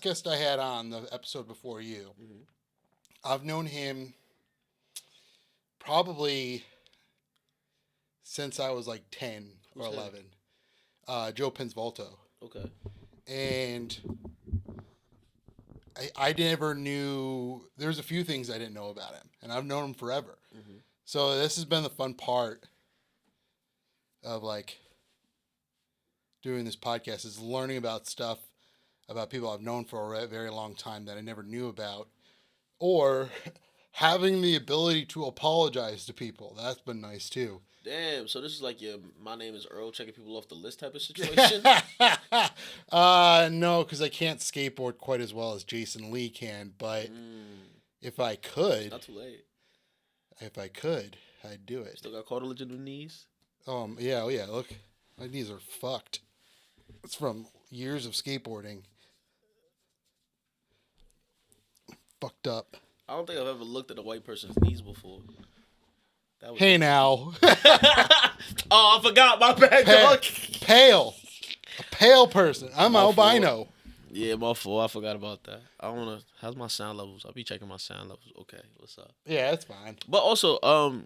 podcast I had on, the episode before you, I've known him probably since I was like 10 or 11. Joe Penzvolto. Okay. And I never knew, there's a few things I didn't know about him, and I've known him forever. So this has been the fun part of like doing this podcast, is learning about stuff about people I've known for a very long time that I never knew about, or having the ability to apologize to people. That's been nice too. Damn, so this is like your "my name is Earl" checking people off the list type of situation? No, because I can't skateboard quite as well as Jason Lee can, but if I could, Not too late. if I could, I'd do it. Still got cartilage in the knees? Yeah, look, my knees are fucked. It's from years of skateboarding. Fucked up. I don't think I've ever looked at a white person's knees before. That was Hey now. Oh, I forgot. My bad, dog. Pale. A pale person. I'm My albino. Yeah, my fault. I forgot about that. I don't wanna. How's my sound levels? I'll be checking my sound levels. Okay, what's up? Yeah, that's fine. But also,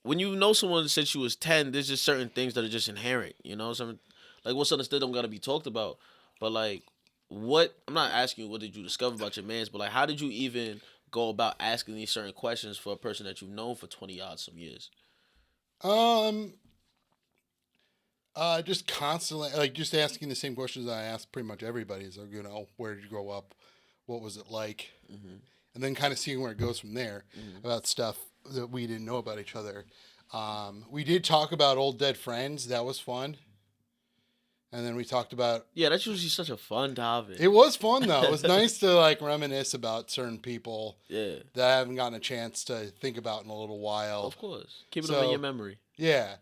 when you know someone since you was 10, there's just certain things that are just inherent. You know, some like what's understood don't gotta be talked about. But like, what? I'm not asking you what did you discover about your mans, but like, how did you even go about asking these certain questions for a person that you've known for 20 odd some years? Just constantly, like, just asking the same questions I ask pretty much everybody. Is like, you know, where did you grow up? What was it like? And then kind of seeing where it goes from there about stuff that we didn't know about each other. We did talk about old dead friends. That was fun. And then we talked about... Yeah, that's usually such a fun topic. It was fun, though. It was nice to, like, reminisce about certain people that I haven't gotten a chance to think about in a little while. Of course. Keeping them in your memory. Yeah.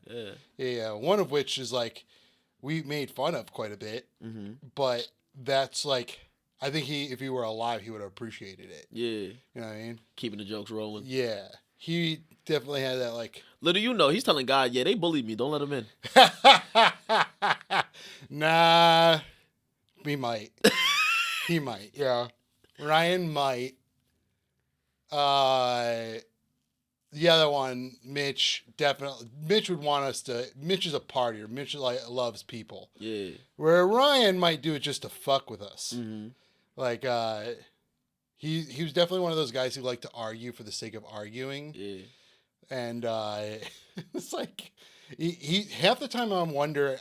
One of which is, like, we made fun of quite a bit. But that's, like... I think if he were alive, he would have appreciated it. Yeah. You know what I mean? Keeping the jokes rolling. Yeah. He definitely had that, like... Little you know, he's telling God, yeah, they bullied me. Don't let them in. Nah. He might. He might, yeah. Ryan might. The other one, Mitch, definitely. Mitch would want us to... Mitch is a partier. Mitch loves people. Yeah. Where Ryan might do it just to fuck with us. Like, he was definitely one of those guys who liked to argue for the sake of arguing. Yeah. And it's like he half the time I wonder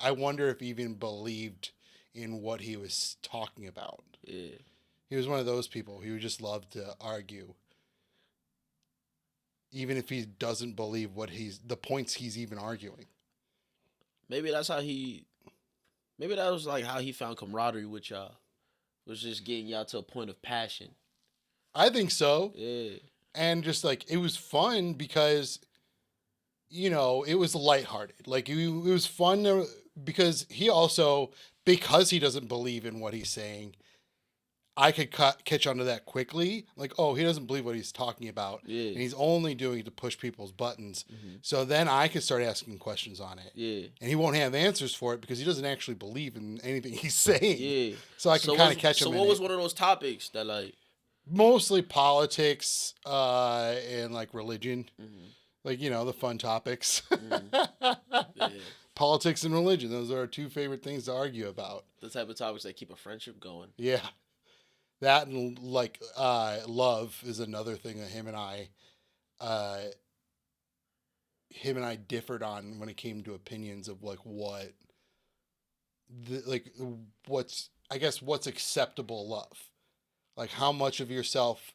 if he even believed in what he was talking about. Yeah. He was one of those people who just loved to argue, even if he doesn't believe the points he's even arguing. Maybe that was like how he found camaraderie with y'all. Was just getting y'all to a point of passion. I think so. Yeah. And just like, it was fun because, you know, it was lighthearted. Like, it was fun because he doesn't believe in what he's saying, I could catch onto that quickly. Like, oh, he doesn't believe what he's talking about. Yeah. And he's only doing it to push people's buttons. So then I could start asking questions on it. Yeah. And he won't have answers for it because he doesn't actually believe in anything he's saying. Yeah. So I can kind of catch him in it. So what was one of those topics that, like... Mostly politics and, like, religion. Like, you know, the fun topics. Yeah. Politics and religion. Those are our two favorite things to argue about. The type of topics that keep a friendship going. Yeah. That and, like, love is another thing that him and I differed on when it came to opinions of, like, what's acceptable love. Like, how much of yourself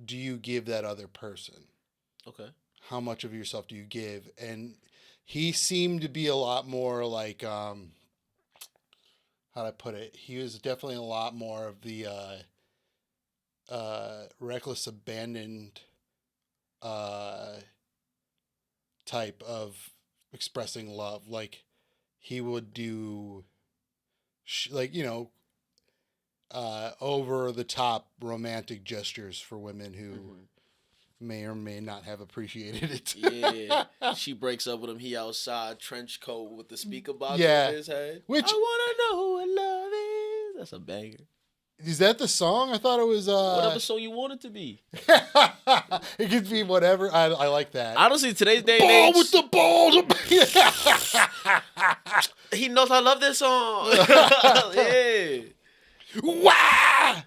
do you give that other person? Okay. How much of yourself do you give? And he seemed to be a lot more like, how do I put it? He was definitely a lot more of the reckless, abandoned type of expressing love. Like, he would do, like, you know, over the top romantic gestures for women who may or may not have appreciated it. Yeah. She breaks up with him. He outside, trench coat with the speaker box over his head. Which, I want to know what love is. That's a banger. Is that the song? I thought it was. Whatever song you want it to be. It could be whatever. I like that. Honestly, today's day and Ball age, with the balls. he knows I love this song. Yeah. Wah!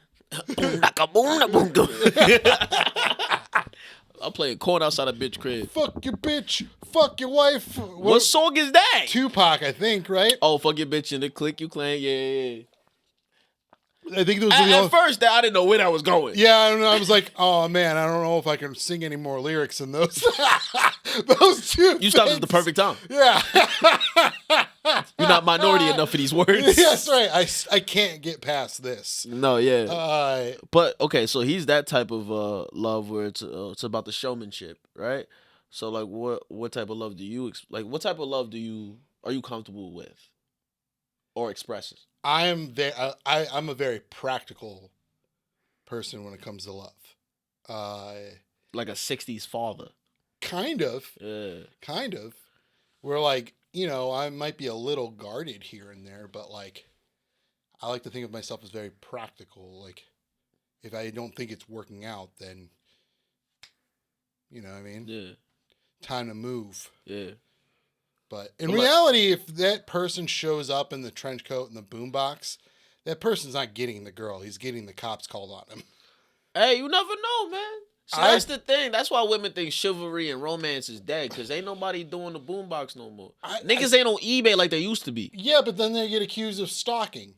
I'm playing corn outside a bitch crib. Fuck your bitch. Fuck your wife. What song is that? Tupac, I think, right? Oh, fuck your bitch in the click you claim. Yeah. I think those are the At first, I didn't know where I was going. Yeah, I don't know. I was like, oh man, I don't know if I can sing any more lyrics than those. Those two. You stopped at the perfect time. Yeah. You're not minority enough for these words. That's right. I can't get past this. No, yeah. But okay, so he's that type of love where it's about the showmanship, right? So like, what type of love do you like? What type of love are you comfortable with, or expresses? I'm a very practical person when it comes to love. Like a '60s father. Kind of. Yeah. Kind of. Where like, I might be a little guarded here and there, but like I like to think of myself as very practical. Like if I don't think it's working out, then you know what I mean? Yeah. Time to move. Yeah. But in reality, if that person shows up in the trench coat and the boombox, that person's not getting the girl. He's getting the cops called on him. Hey, you never know, man. So that's the thing. That's why women think chivalry and romance is dead, because ain't nobody doing the boombox no more. Niggas ain't on eBay like they used to be. Yeah, but then they get accused of stalking.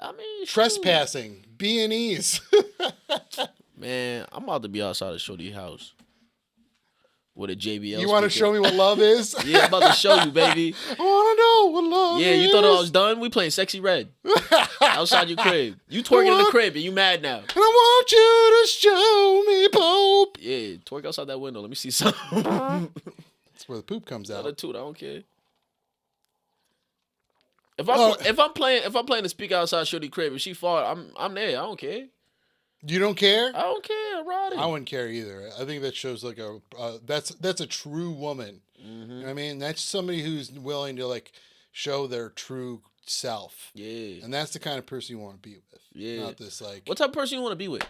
I mean, trespassing, B&Es. Man, I'm about to be outside of Shorty's house with a JBL. You want to show me what love is? Yeah, I'm about to show you, baby. I want to know what love is. Yeah, you thought I was done? We playing Sexy Red outside your crib. You twerking in the crib and you mad now. And I want you to show me poop. Yeah, twerk outside that window. Let me see something. That's where the poop comes out. Not a toot. I don't care. If I'm playing to speak outside Shorty crib and she far, I'm there. I don't care. You don't care? I don't care. I'm riding. I wouldn't care either. I think that shows like that's a true woman. Mm-hmm. You know what I mean, that's somebody who's willing to like show their true self. Yeah. And that's the kind of person you want to be with. Yeah. Not this like. What type of person you want to be with?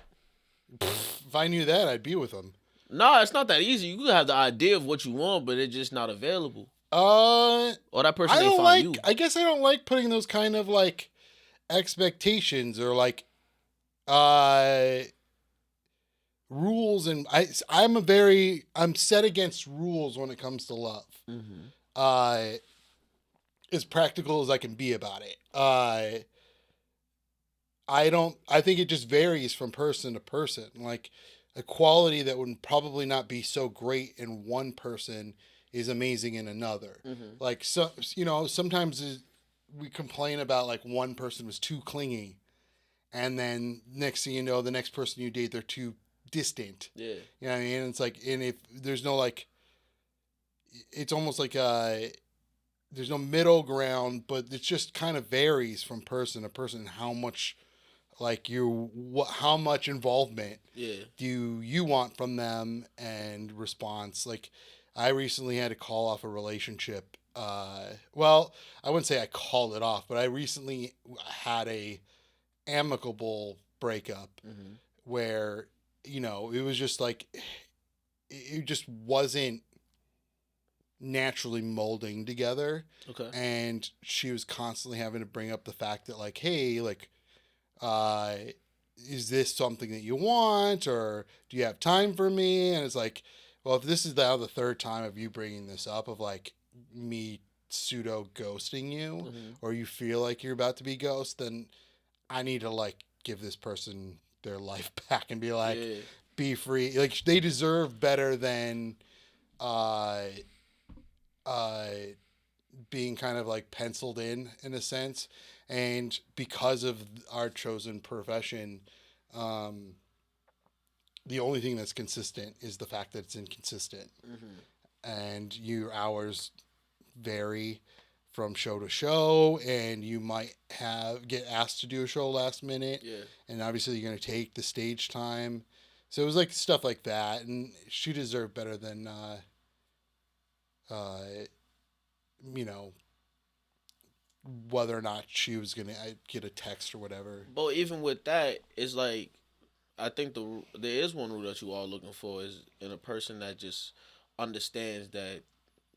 If I knew that, I'd be with them. No, it's not that easy. You could have the idea of what you want, but it's just not available. Or that person ain't found you. I guess I don't like putting those kind of like expectations or like rules, and I'm set against rules when it comes to love. Mm-hmm. As practical as I can be about it. I think it just varies from person to person. Like a quality that would probably not be so great in one person is amazing in another. Mm-hmm. Like, so, sometimes we complain about like one person was too clingy, and then next thing you know, the next person you date, they're too distant. Yeah. You know what I mean? It's like, and if there's no like, it's almost like there's no middle ground, but it just kind of varies from person to person how much like how much involvement do you want from them and response. Like I recently had to call off a relationship. Well, I wouldn't say I called it off, but I recently had a amicable breakup where, it was just like, it just wasn't naturally molding together. Okay. And she was constantly having to bring up the fact that like, hey, like, is this something that you want, or do you have time for me? And it's like, well, if this is now the third time of you bringing this up of like me pseudo ghosting you, or you feel like you're about to be ghost, then I need to like give this person their life back and be like, be free. Like they deserve better than, being kind of like penciled in a sense. And because of our chosen profession, the only thing that's consistent is the fact that it's inconsistent. And your hours vary from show to show, and you might get asked to do a show last minute. And obviously you're going to take the stage time. So it was like stuff like that. And she deserved better than, whether or not she was gonna get a text or whatever. But even with that, it's like I think there is one rule that you are looking for is in a person that just understands that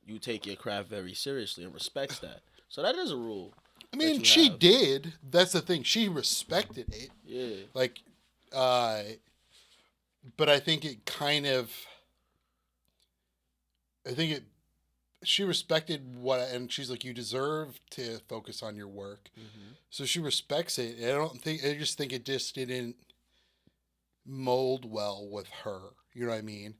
you take your craft very seriously and respects that. So that is a rule. I mean, she did. That's the thing. She respected it. Yeah. Like, but I think it kind of. I think it. She respected what, and she's like, you deserve to focus on your work. Mm-hmm. So she respects it. I just think it just didn't mold well with her. You know what I mean?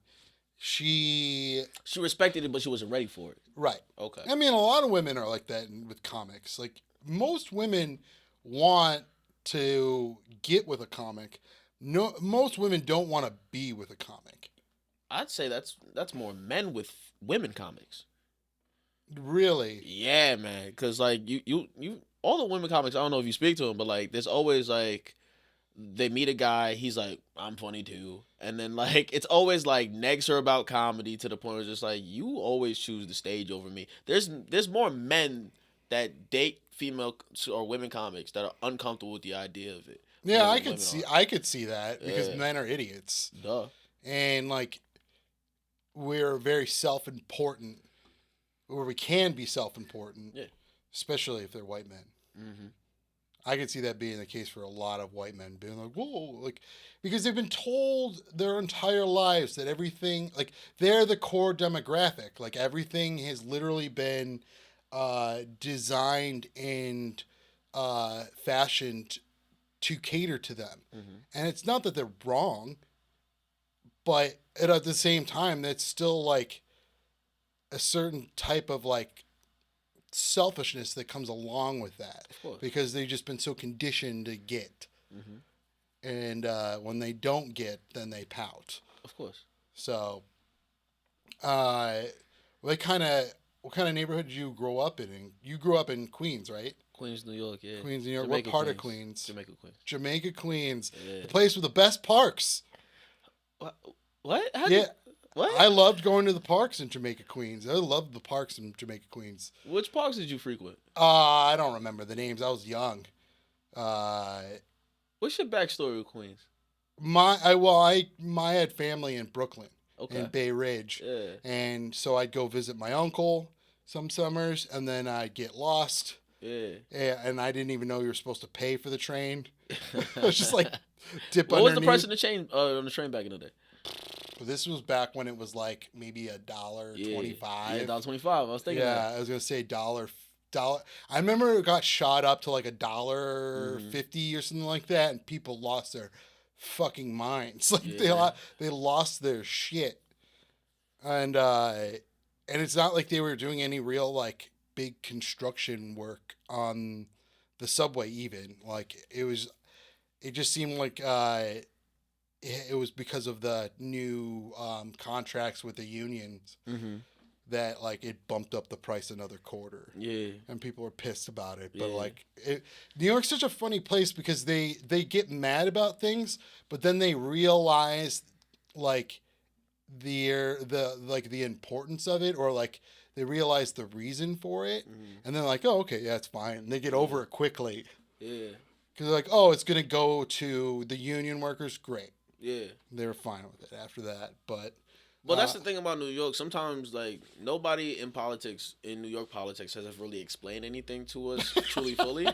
She respected it, but she wasn't ready for it. Right. Okay. I mean, a lot of women are like that with comics. Like, most women want to get with a comic. No, most women don't want to be with a comic. I'd say that's more men with women comics. Really? Yeah, man. Because like you all the women comics. I don't know if you speak to them, but like there's always like they meet a guy. He's like, I'm funny too, and then like it's always like negs her about comedy to the point where it's just like you always choose the stage over me. There's more men that date female or women comics that are uncomfortable with the idea of it. Yeah, I could see that because men are idiots. Duh. And like we're very self-important, or we can be self-important, especially if they're white men. Mm-hmm. I could see that being the case for a lot of white men, being like, whoa, like, because they've been told their entire lives that everything, like, they're the core demographic. Like, everything has literally been designed and fashioned to cater to them. Mm-hmm. And it's not that they're wrong, but at the same time, that's still, like, a certain type of, like, selfishness that comes along with that, because they've just been so conditioned to get, and when they don't get, then they pout. Of course. So, what kind of neighborhood did you grow up in? You grew up in Queens, right? Queens, New York, yeah. Queens, New York. Jamaica, what part Queens. of Queens? Jamaica, Queens. Jamaica, Queens. Yeah. The place with the best parks. What? What? I loved going to the parks in Jamaica, Queens. I loved the parks in Jamaica, Queens. Which parks did you frequent? I don't remember the names. I was young. What's your backstory with Queens? I had family in Brooklyn, in Bay Ridge, and so I'd go visit my uncle some summers, and then I'd get lost. And I didn't even know you were supposed to pay for the train. I was just like dip underneath. What was the price of the train on the train back in the day? This was back when it was like maybe $1.25. Yeah, $1.25. I was thinking. Yeah, I was gonna say $1. I remember it got shot up to like $1.50 or something like that, and people lost their fucking minds. Like they lost their shit, and it's not like they were doing any real like big construction work on the subway. Even like it just seemed like it was because of the new contracts with the unions that like it bumped up the price another quarter. Yeah, and people were pissed about it. But like, New York's such a funny place because they get mad about things, but then they realize like the importance of it, or like they realize the reason for it, and then like, oh, okay, yeah, it's fine. And they get over it quickly. Yeah, because they're like, oh, it's gonna go to the union workers. Great. Yeah, they were fine with it after that, but that's the thing about New York. Sometimes, like, nobody in New York politics, has ever really explained anything to us truly fully.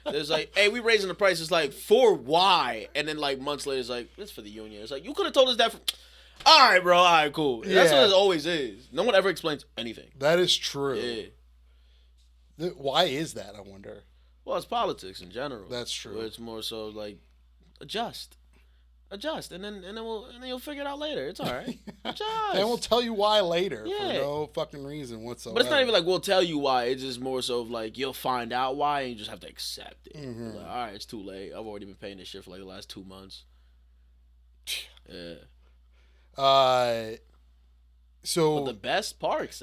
There's like, hey, we raising the price. It's like, for why? And then like months later, it's like, it's for the union. It's like, you could have told us that. All right, bro. All right, cool. Yeah. That's what it always is. No one ever explains anything. That is true. Yeah. Why is that? I wonder. Well, it's politics in general. That's true. Where it's more so like adjust, and then you'll figure it out later. It's all right. Adjust. And we'll tell you why later for no fucking reason whatsoever. But it's not even like we'll tell you why. It's just more so of like you'll find out why, and you just have to accept it. Like, all right, it's too late. I've already been paying this shit for like the last 2 months. Yeah. So but the best parks,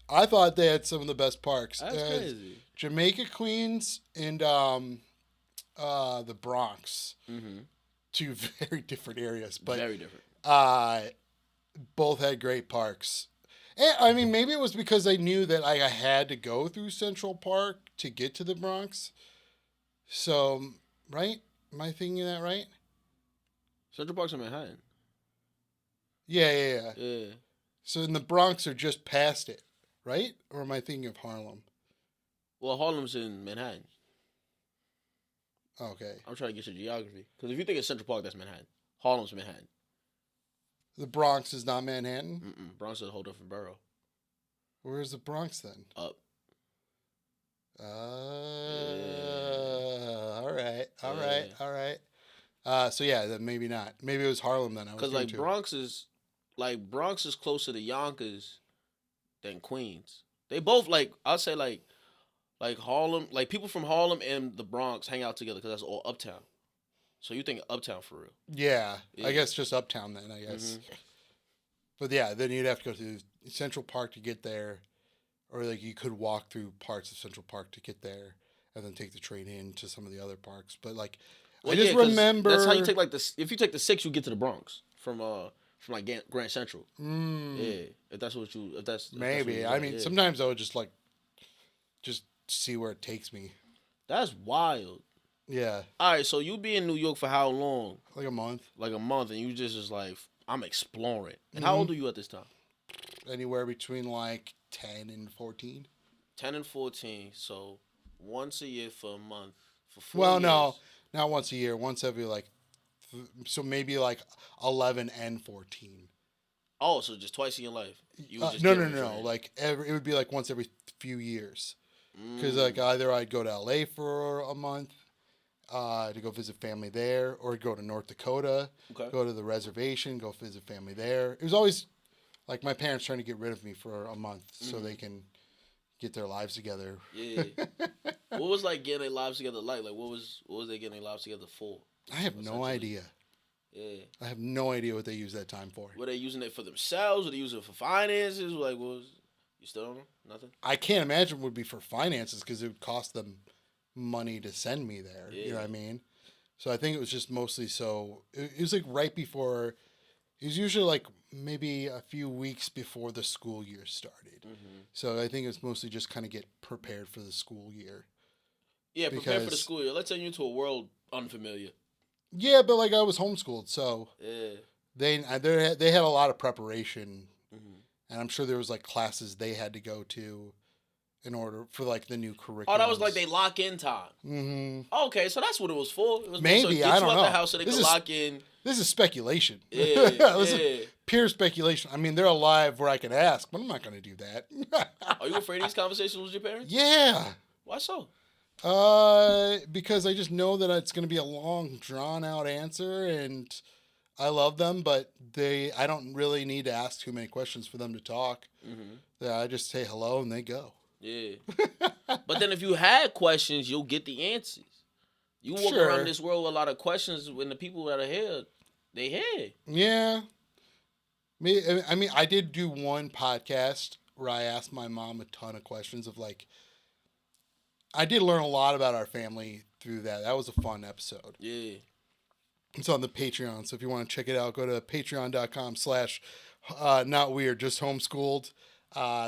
I thought they had some of the best parks. That's crazy. Jamaica, Queens, and the Bronx. Two very different areas, but very different. Both had great parks, I mean, maybe it was because I knew that I had to go through Central Park to get to the Bronx. So, right? Am I thinking that right? Central Park's in Manhattan. Yeah. Yeah. So in the Bronx are just past it, right? Or am I thinking of Harlem? Well, Harlem's in Manhattan. Okay. I'm trying to get your geography. Because if you think of Central Park, that's Manhattan. Harlem's Manhattan. The Bronx is not Manhattan? Bronx is a whole different borough. Where's the Bronx then? Up. All right. So yeah, then maybe not. Maybe it was Harlem then. Because like Bronx is closer to Yonkers than Queens. They both I'll say like Harlem, like people from Harlem and the Bronx hang out together because that's all uptown. So you think uptown for real? Yeah, I guess just uptown then. I guess. But yeah, then you'd have to go to Central Park to get there, or like you could walk through parts of Central Park to get there, and then take the train in to some of the other parks. But like, I just remember that's how you take if you take the 6, you get to the Bronx from like Grand Central. Yeah, if that's maybe. I mean, sometimes I would just see where it takes me. That's wild. Yeah. All right, so you be in New York for how long? Like a month. And you just like, I'm exploring. And how old are you at this time? Anywhere between like 10 and 14. 10 and 14. So once a year for a month for 4 Well, years. no, not once a year. Once every so maybe like 11 and 14. Oh, so just twice in your life? No. Like it would be like once every few years. Because like either I'd go to LA for a month to go visit family there, or go to North Dakota, go to the reservation, go visit family there. It was always like my parents trying to get rid of me for a month so they can get their lives together. Yeah. What was like getting their lives together like? Like what was they getting their lives together for? I have no idea. Yeah. I have no idea what they use that time for. Were they using it for themselves? Were they using it for finances? Like what was... You still don't know? Nothing? I can't imagine it would be for finances because it would cost them money to send me there. Yeah. You know what I mean? So I think it was just mostly so... It was like right before... It was usually like maybe a few weeks before the school year started. So I think it was mostly just kind of get prepared for the school year. Yeah, prepare for the school year. Let's send you to a world unfamiliar. Yeah, but like I was homeschooled, so... Yeah. They had a lot of preparation... And I'm sure there was like classes they had to go to in order for like the new curriculum. Oh, that was like they lock in time. Okay, so that's what it was for. It was maybe I don't know. The house so they could lock in. This is speculation. Yeah, this is pure speculation. I mean, they're alive where I can ask, but I'm not going to do that. Are you afraid of these conversations with your parents? Yeah. Why so? Because I just know that it's going to be a long, drawn out answer, and I love them, but I don't really need to ask too many questions for them to talk. Yeah, I just say hello and they go. Yeah. But then if you had questions, you'll get the answers. You walk around this world with a lot of questions when the people that are here, they here. Yeah. I mean, I did do one podcast where I asked my mom a ton of questions of like, I did learn a lot about our family through that. That was a fun episode. Yeah. It's on the Patreon, so if you want to check it out, go to patreon.com/notweird, just homeschooled.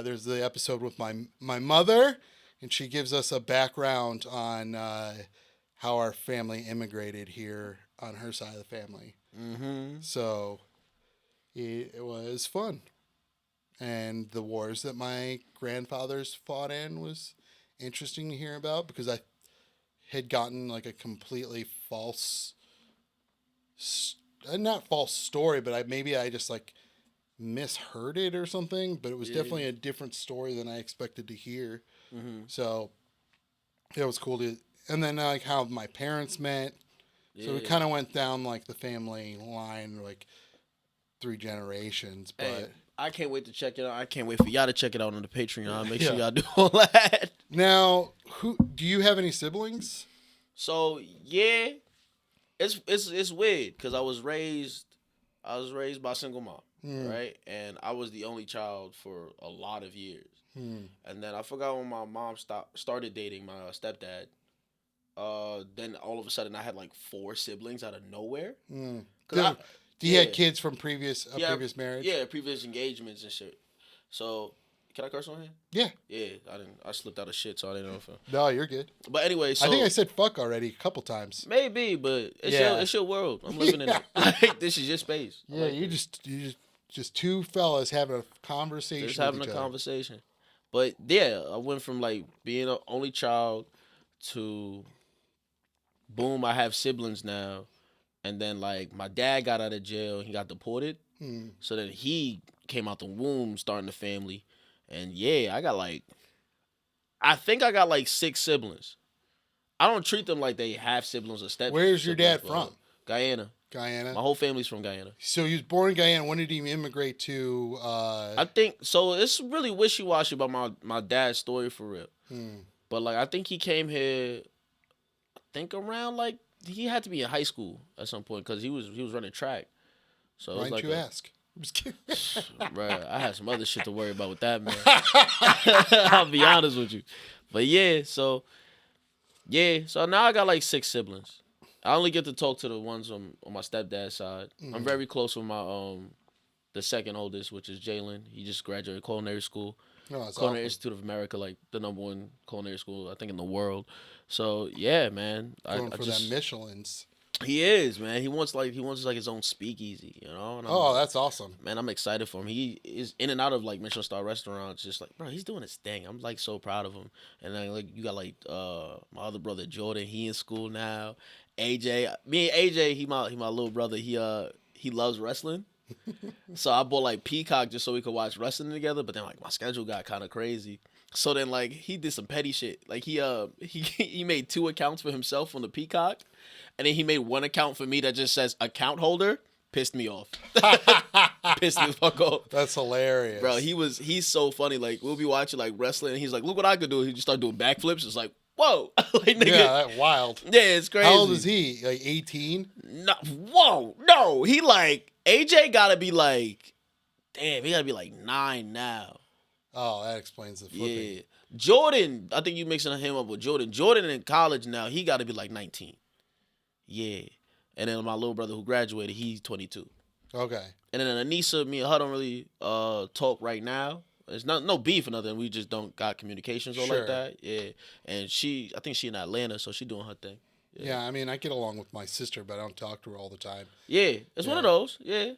There's the episode with my mother, and she gives us a background on how our family immigrated here on her side of the family. So it was fun. And the wars that my grandfathers fought in was interesting to hear about because I had gotten like a completely false... not false story, but I just like misheard it or something, but it was definitely a different story than I expected to hear. So it was cool and then like how my parents met. So we kind of went down like the family line, like 3 generations, but hey, I can't wait to check it out. I can't wait for y'all to check it out on the Patreon. Make sure y'all do all that. Now, do you have any siblings? So yeah. It's weird because I was raised by a single mom, right? And I was the only child for a lot of years. And then I forgot when my mom started dating my stepdad. Then all of a sudden I had like 4 siblings out of nowhere. Do you had kids from previous marriage? Yeah, previous engagements and shit. So, can I curse on here? Yeah. Yeah, I didn't. I slipped out of shit, so I didn't know if. No, you're good. But anyway, so I think I said fuck already a couple times. maybe, but it's your world. I'm living in it. Like, this is your space. Yeah, like you just two fellas having a conversation. Just having a conversation. But yeah, I went from like being an only child to boom, I have siblings now. And then like my dad got out of jail, he got deported. So then he came out the womb starting the family. And yeah, I think I got like 6 siblings. I don't treat them like they have siblings or step. Where's your dad from? Guyana. Guyana. My whole family's from Guyana. So he was born in Guyana. When did he immigrate to? I think so. It's really wishy-washy about my dad's story for real. But like I think he came here. I think around like he had to be in high school at some point because he was running track. So why didn't you ask? I'm just kidding. Right, I had some other shit to worry about with that, man. I'll be honest with you. But yeah, so now I got like 6 siblings. I only get to talk to the ones on my stepdad's side. I'm very close with my the second oldest, which is Jalen. He just graduated culinary school. Oh, Culinary Institute of America, like the #1 culinary school I think in the world. So yeah, man. Going for them Michelin's. He is, man. He wants his own speakeasy, you know. And that's awesome, man. I'm excited for him. He is in and out of like Michelin star restaurants. Just like, bro, he's doing his thing. I'm like so proud of him. And then like you got like my other brother Jordan. He in school now. AJ, me and AJ, he my little brother. He loves wrestling. So I bought like Peacock just so we could watch wrestling together. But then like my schedule got kind of crazy. So then like he did some petty shit. Like he made 2 accounts for himself on the Peacock. And then he made 1 account for me that just says account holder. Pissed me off. Pissed me the fuck off. That's hilarious. Bro, he's so funny. Like, we'll be watching like wrestling and he's like, look what I could do. He just started doing backflips. It's like, whoa. Like, nigga. Yeah, that's wild. Yeah, it's crazy. How old is he? Like 18? No, whoa. No. He like, AJ gotta be like, damn, he gotta be like 9 now. Oh, that explains the flipping. Yeah. Jordan, I think you mixing him up with Jordan. Jordan in college now, he gotta be like 19. Yeah. And then my little brother who graduated, he's 22. Okay. And then Anissa, me and her don't really talk right now. It's no beef or nothing. We just don't got communications or like that. Yeah. And I think she in Atlanta, so she doing her thing. Yeah, I mean, I get along with my sister, but I don't talk to her all the time. Yeah. It's one of those. Yeah.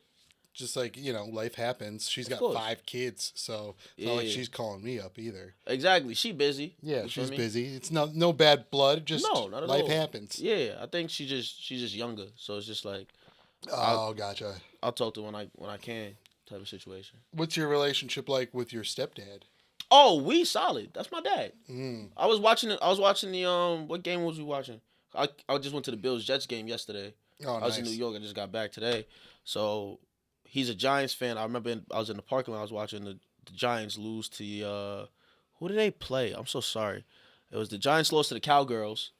Just like, life happens. She's got 5 kids, so it's not like she's calling me up either. Exactly. She busy. Yeah, she's busy. It's no bad blood, just not at life happens. Yeah, I think she's just younger, so it's just like gotcha. I'll talk to her when I can type of situation. What's your relationship like with your stepdad? Oh, we solid. That's my dad. I was watching the what game was we watching? I just went to the Bills-Jets game yesterday. Oh, I was in New York. I just got back today. So he's a Giants fan. I remember I was in the parking lot. I was watching the Giants lose to who did they play? I'm so sorry. It was the Giants lost to the Cowgirls,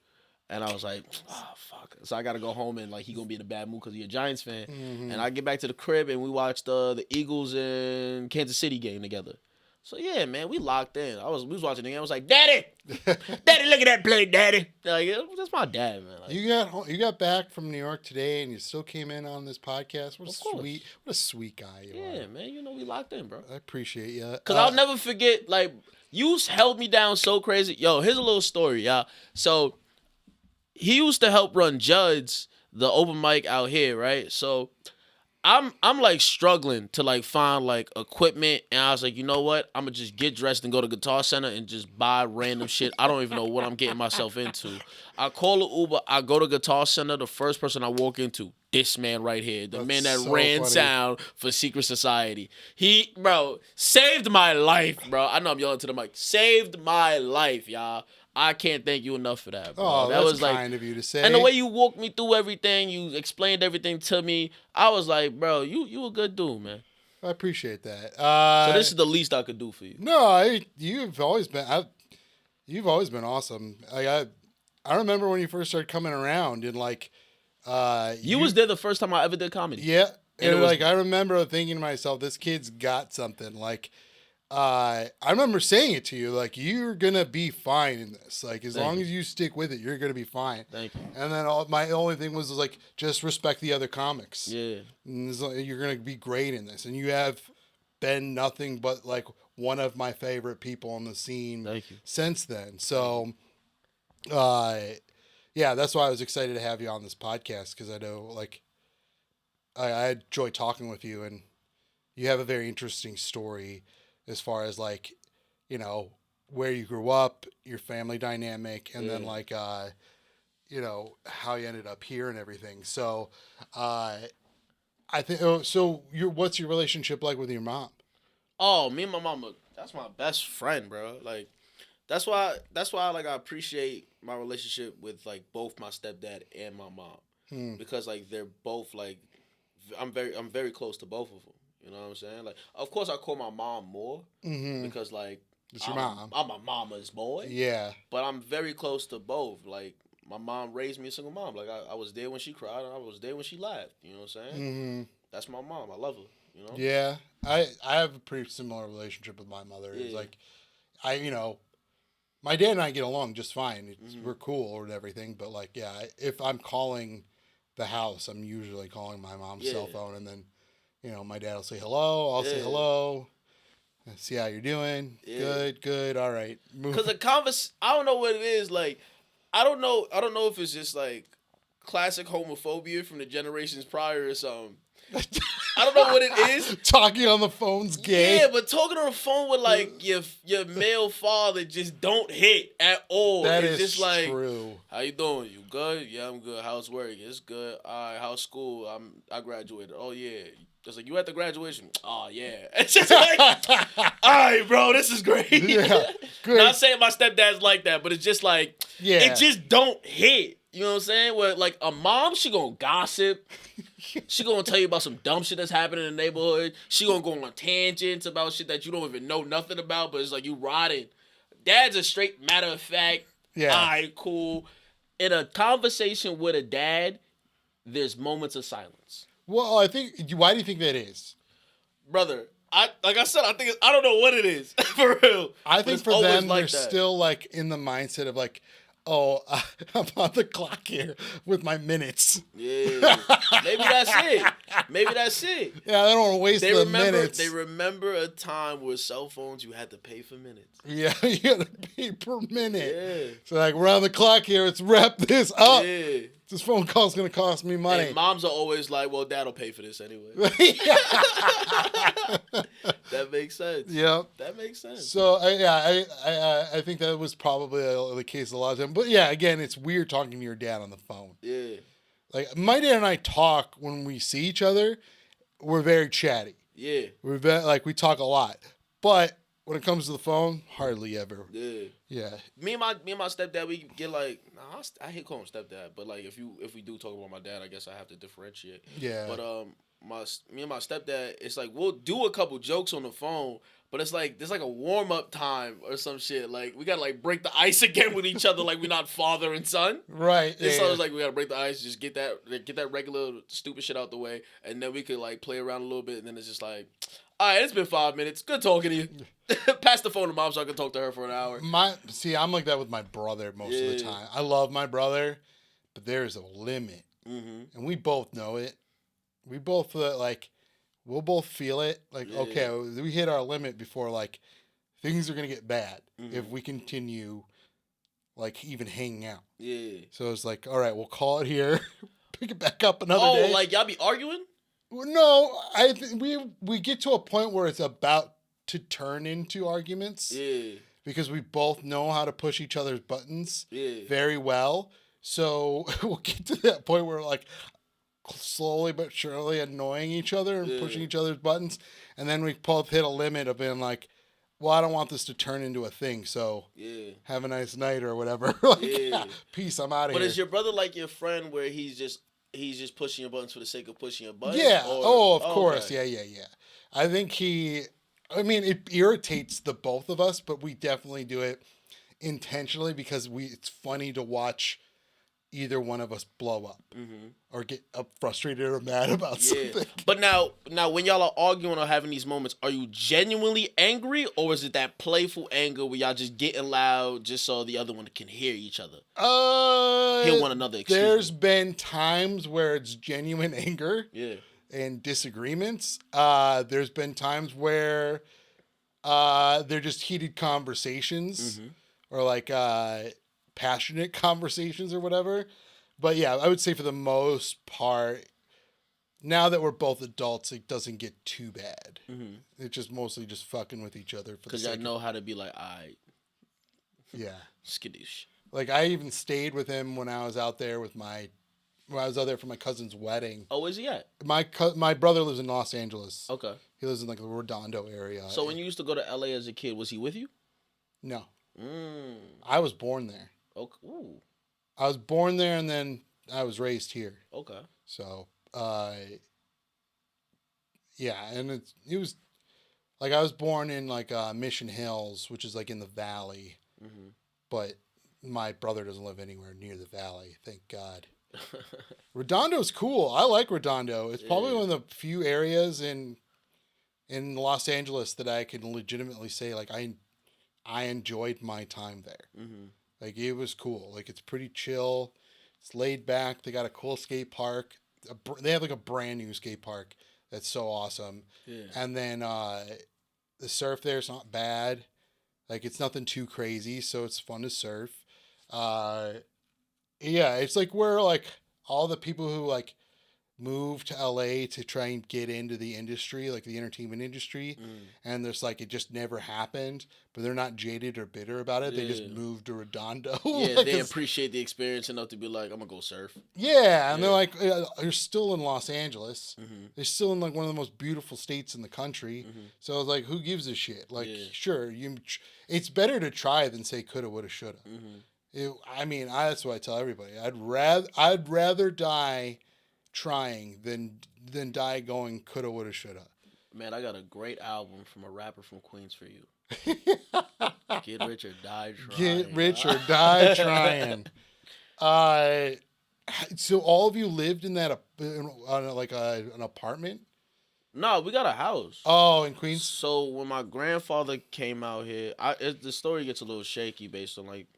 and I was like, oh fuck. So I got to go home and like he gonna be in a bad mood because he's a Giants fan. And I get back to the crib and we watched the Eagles and Kansas City game together. So yeah, man, we locked in. We was watching the game. I was like, Daddy, Daddy, look at that play, Daddy. Like, that's my dad, man. Like, you got back from New York today, and you still came in on this podcast. What a sweet guy you are. Yeah, man, we locked in, bro. I appreciate you. Cause I'll never forget. Like, you held me down so crazy. Yo, here's a little story, y'all. So he used to help run Judd's, the open mic out here, right? So I'm like struggling to like find like equipment, and I was like, you know what? I'm gonna just get dressed and go to Guitar Center and just buy random shit. I don't even know what I'm getting myself into. I call an Uber. I go to Guitar Center. The first person I walk into, this man right here, the man that ran funny. Sound for Secret Society. He, bro, saved my life, bro. I know I'm yelling to the mic. Saved my life, y'all. I can't thank you enough for that, bro. Oh, that was kind of you to say. And the way you walked me through everything, you explained everything to me, I was like, bro, you a good dude, man. I appreciate that. So this is the least I could do for you. No, you've always been awesome. I remember when you first started coming around and like you was there the first time I ever did comedy. Yeah. And like I remember thinking to myself, this kid's got something. Like I remember saying it to you, like, you're gonna be fine in this. Like, as long as you stick with it, you're gonna be fine. Thank you. And then my only thing was like, just respect the other comics. Yeah. And you're gonna be great in this. And you have been nothing but like one of my favorite people on the scene Thank you. since then. So, yeah, that's why I was excited to have you on this podcast, because I know like I enjoy talking with you, and you have a very interesting story as far as like, you know, where you grew up, your family dynamic, and then like you know, how you ended up here and everything. So I think so what's your relationship like with your mom? Oh, me and my mama, that's my best friend, bro. Like that's why like I appreciate my relationship with like both my stepdad and my mom. Because like they're both like I'm very close to both of them. You know what I'm saying? Like, of course, I call my mom more because like It's your mom. I'm my mama's boy. Yeah. But I'm very close to both. Like, my mom raised me a single mom. Like, I was there when she cried, and I was there when she laughed. You know what I'm saying? That's my mom. I love her. You know? Yeah. I have a pretty similar relationship with my mother. It's like you know, my dad and I get along just fine. We're cool and everything. But like, yeah, if I'm calling the house, I'm usually calling my mom's cell phone, and then, you know, my dad will say hello. I'll say hello. See how you're doing. Good. All right. Because I don't know what it is. Like, I don't know if it's just like classic homophobia from the generations prior or something. I don't know what it is. Talking on the phone's gay. Yeah, but talking on the phone with like your male father just don't hit at all. It's just like, true. How you doing? You good? Yeah, I'm good. How's work? It's good. All right, how's school? I graduated. Oh yeah. It's like, you at the graduation? Oh yeah. It's just like, all right, bro, this is great. Yeah, good. Not saying my stepdad's like that, but it's just like, it just don't hit. You know what I'm saying? Where like a mom, she gonna gossip. She gonna tell you about some dumb shit that's happening in the neighborhood. She gonna go on tangents about shit that you don't even know nothing about, but it's like you riding. Dad's a straight matter of fact. Yeah. All right, cool. In a conversation with a dad, there's moments of silence. Well, I think. Why do you think that is? Brother, I don't know what it is for real. I think for them, they're still like in the mindset of like, oh, I'm on the clock here with my minutes. Yeah, maybe that's it. Yeah, they don't want to waste minutes. They remember a time where cell phones, you had to pay for minutes. Yeah, you had to pay per minute. Yeah. So like, we're on the clock here. Let's wrap this up. Yeah. This phone call's gonna cost me money. And moms are always like, well, dad'll pay for this anyway. That makes sense. Yep. That makes sense. So I think that was probably the case a lot of time. But yeah, again, it's weird talking to your dad on the phone. Yeah. Like, my dad and I talk when we see each other. We're very chatty. Yeah. We talk a lot. But when it comes to the phone, hardly ever. Yeah. Yeah. Me and my stepdad, we get like, I hate calling him stepdad, but like if we do talk about my dad, I guess I have to differentiate. Yeah. But me and my stepdad, it's like we'll do a couple jokes on the phone, but it's like there's like a warm up time or some shit. Like we gotta like break the ice again with each other, like we're not father and son. Right. And so it's like we gotta break the ice, just get that regular stupid shit out the way, and then we could like play around a little bit, and then it's just like, all right, it's been 5 minutes. Good talking to you. Pass the phone to mom so I can talk to her for an hour. I'm like that with my brother most of the time. I love my brother, but there's a limit, and we both know it. We both we'll both feel it. Like, okay, we hit our limit before like things are gonna get bad if we continue like even hanging out. Yeah. So it's like, all right, we'll call it here. Pick it back up another day. Oh, like y'all be arguing? No, we get to a point where it's about to turn into arguments. Yeah. Because we both know how to push each other's buttons very well. So we'll get to that point where we're like slowly but surely annoying each other and pushing each other's buttons. And then we both hit a limit of being like, well, I don't want this to turn into a thing. So have a nice night or whatever. Peace, I'm out of here. But is your brother like your friend where he's just pushing your buttons for the sake of pushing your buttons? Yeah. Of course. Okay. Yeah. I think it irritates the both of us, but we definitely do it intentionally because it's funny to watch either one of us blow up or get frustrated or mad about something. But now when y'all are arguing or having these moments, are you genuinely angry, or is it that playful anger where y'all just getting loud just so the other one can hear each other? Hear one another. There's been times where it's genuine anger. Yeah. and disagreements. There's been times where they're just heated conversations or like passionate conversations or whatever. But yeah, I would say for the most part, now that we're both adults, it doesn't get too bad. It's just mostly just fucking with each other. Because I know how to be like, all right. Yeah. Skittish. Like I even stayed with him when I was out there for my cousin's wedding. Oh, where's he at? My brother lives in Los Angeles. Okay. He lives in like the Redondo area. So when you used to go to LA as a kid, was he with you? No. I was born there. Okay. Ooh. I was born there and then I was raised here. Okay. So, yeah, and it was like I was born in like Mission Hills, which is like in the valley, but my brother doesn't live anywhere near the valley. Thank God. Redondo's cool. I like Redondo. It's probably one of the few areas in Los Angeles that I can legitimately say like I enjoyed my time there. Like it was cool. Like it's pretty chill. It's laid back. They got a cool skate park. They have like a brand new skate park that's so awesome. Yeah. And then the surf there is not bad. Like it's nothing too crazy, so it's fun to surf. Yeah, it's like where like all the people who like move to LA to try and get into the industry, like the entertainment industry, and there's like it just never happened, but they're not jaded or bitter about it. They just moved to Redondo. Yeah, like they appreciate the experience enough to be like, I'm gonna go surf. Yeah, and they're like, you're still in Los Angeles. They're still in like one of the most beautiful states in the country. So it's like, who gives a shit? Like, sure, it's better to try than say coulda, woulda, shoulda. That's what I tell everybody. I'd rather die trying than die going coulda, woulda, shoulda. Man, I got a great album from a rapper from Queens for you. Get rich or die trying. Get rich or die trying. So all of you lived in that an apartment? No, we got a house. Oh, in Queens. So when my grandfather came out here, the story gets a little shaky based on like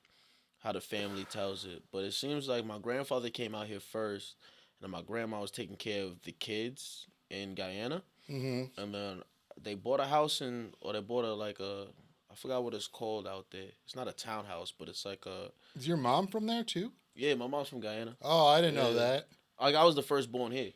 how the family tells it, but it seems like my grandfather came out here first. And my grandma was taking care of the kids in Guyana. And then they bought a house I forgot what it's called out there. It's not a townhouse, but it's like a... Is your mom from there too? Yeah, my mom's from Guyana. Oh, I didn't know that. Like I was the firstborn here.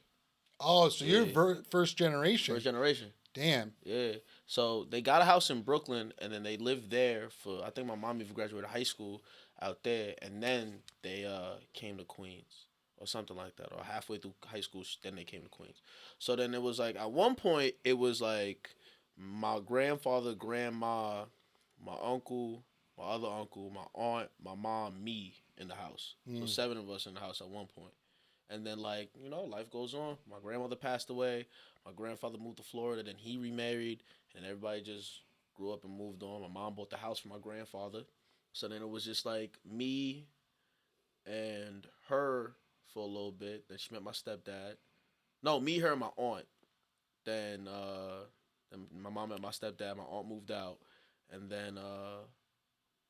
Oh, so you're first generation. First generation. Damn. Yeah. So they got a house in Brooklyn, and then they lived there for... I think my mom even graduated high school out there, and then they came to Queens. Or something like that, or halfway through high school, then they came to Queens. So then it was like, at one point, it was like my grandfather, grandma, my uncle, my other uncle, my aunt, my mom, me in the house. So 7 of us in the house at one point. And then, like, life goes on. My grandmother passed away. My grandfather moved to Florida. Then he remarried. And everybody just grew up and moved on. My mom bought the house for my grandfather. So then it was just like me and her for a little bit. Then she met my stepdad. No, me, her, and my aunt. Then my mom met my stepdad. My aunt moved out. And then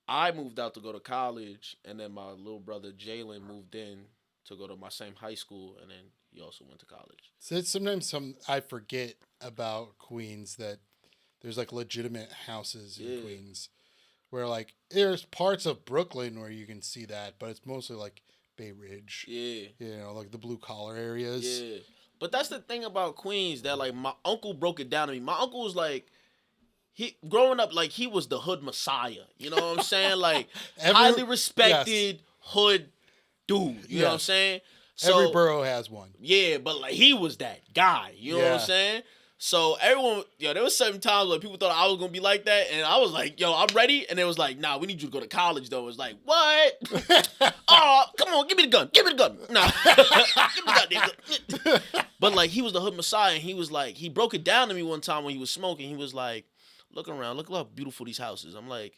I moved out to go to college. And then my little brother, Jalen, moved in to go to my same high school. And then he also went to college. So sometimes I forget about Queens that there's like legitimate houses in Queens. Where like there's parts of Brooklyn where you can see that. But it's mostly like Bay Ridge. Yeah. Like the blue collar areas. Yeah. But that's the thing about Queens that like my uncle broke it down to me. My uncle was like, growing up, like he was the hood messiah. You know what I'm saying? Like highly respected hood dude. You know what I'm saying? So, every borough has one. Yeah, but like he was that guy. You know what I'm saying? So everyone, there was certain times where people thought I was gonna be like that, and I was like, I'm ready. And it was like, nah, we need you to go to college though. It was like, what? Oh, come on, give me the gun. Give me the gun. Nah. Give me the goddamn gun. But like he was the hood messiah, and he was like, he broke it down to me one time when he was smoking. He was like, look around, look how beautiful these houses. I'm like,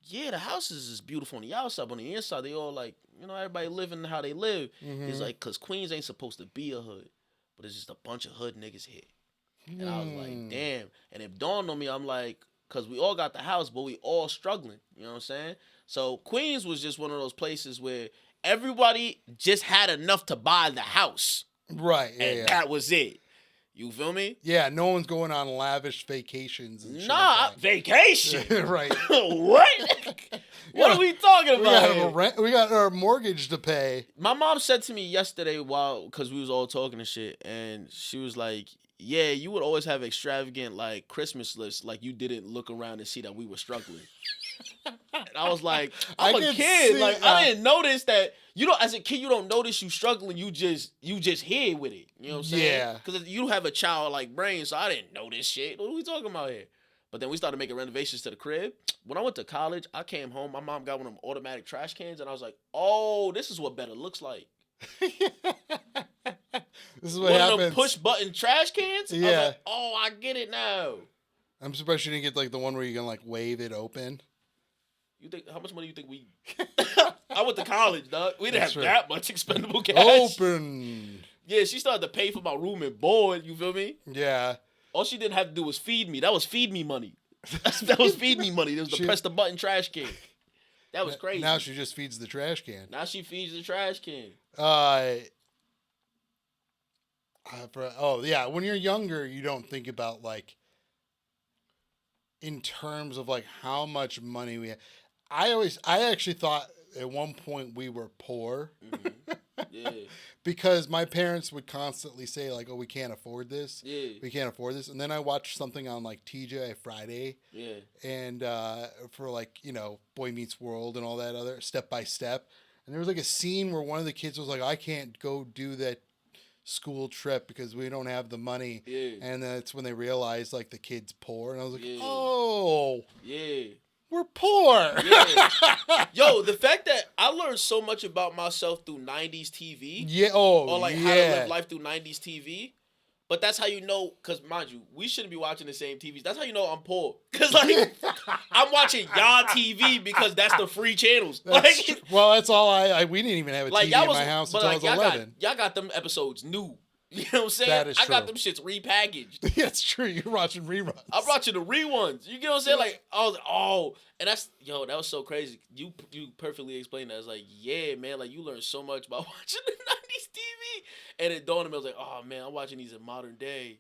yeah, the houses is beautiful on the outside, but on the inside, they all like, everybody living how they live. He's like, cause Queens ain't supposed to be a hood, but it's just a bunch of hood niggas here. And I was like, damn. And it dawned on me, I'm like, because we all got the house, but we all struggling. You know what I'm saying? So Queens was just one of those places where everybody just had enough to buy the house. Right. And that was it. You feel me? Yeah, no one's going on lavish vacations and shit Nah, like vacation. right. What? What are we talking about? We got our mortgage to pay. My mom said to me yesterday because we was all talking and shit, and she was like, yeah, you would always have extravagant like Christmas lists, like you didn't look around and see that we were struggling. And I was like, I'm a kid. Like I didn't notice that. You know, as a kid, you don't notice you struggling. You just here with it. You know what I'm saying? Yeah. Because you have a childlike brain, so I didn't know this shit. What are we talking about here? But then we started making renovations to the crib. When I went to college, I came home. My mom got one of them automatic trash cans, and I was like, oh, this is what better looks like. This is what one happens. One of them push button trash cans? Yeah. I was like, oh, I get it now. I'm surprised you didn't get like the one where you can like wave it open. You think how much money you think we? I went to college, dog. We didn't have that much expendable cash. Open. Yeah, she started to pay for my room and board. You feel me? Yeah. All she didn't have to do was feed me. That was feed me money. That was feed me money. That was the press the button trash can. That was crazy. Now she just feeds the trash can. Now she feeds the trash can. Yeah. When you're younger, you don't think about like in terms of like how much money we have. I actually thought at one point we were poor. Mm-hmm. Yeah. Because my parents would constantly say like, "Oh, we can't afford this. Yeah. We can't afford this." And then I watched something on like TGI Friday. Yeah. And for like, you know, Boy Meets World and all that other Step by Step. And there was like a scene where one of the kids was like, "I can't go do that school trip because we don't have the money." Yeah. And that's when they realized like the kid's poor. And I was like, yeah. "Oh. Yeah. We're poor." Yeah. Yo, the fact that I learned so much about myself through 90s TV. Yeah. Oh, or like how to live life through 90s TV. But that's how you know, because mind you, we shouldn't be watching the same TVs. That's how you know I'm poor. Because like, I'm watching y'all TV because that's the free channels. Well, that's all we didn't even have a TV in my house until I was 11. Y'all got them episodes new. You know what I'm saying? That is true. I got them shits repackaged. That's true. You're watching reruns. I'm watching the reruns. You get what I'm saying? Like, I was like, oh, and that was so crazy. You perfectly explained that. It's like, yeah, man, like you learn so much about watching the 90s TV. And it dawned on me, I was like, oh man, I'm watching these in modern day.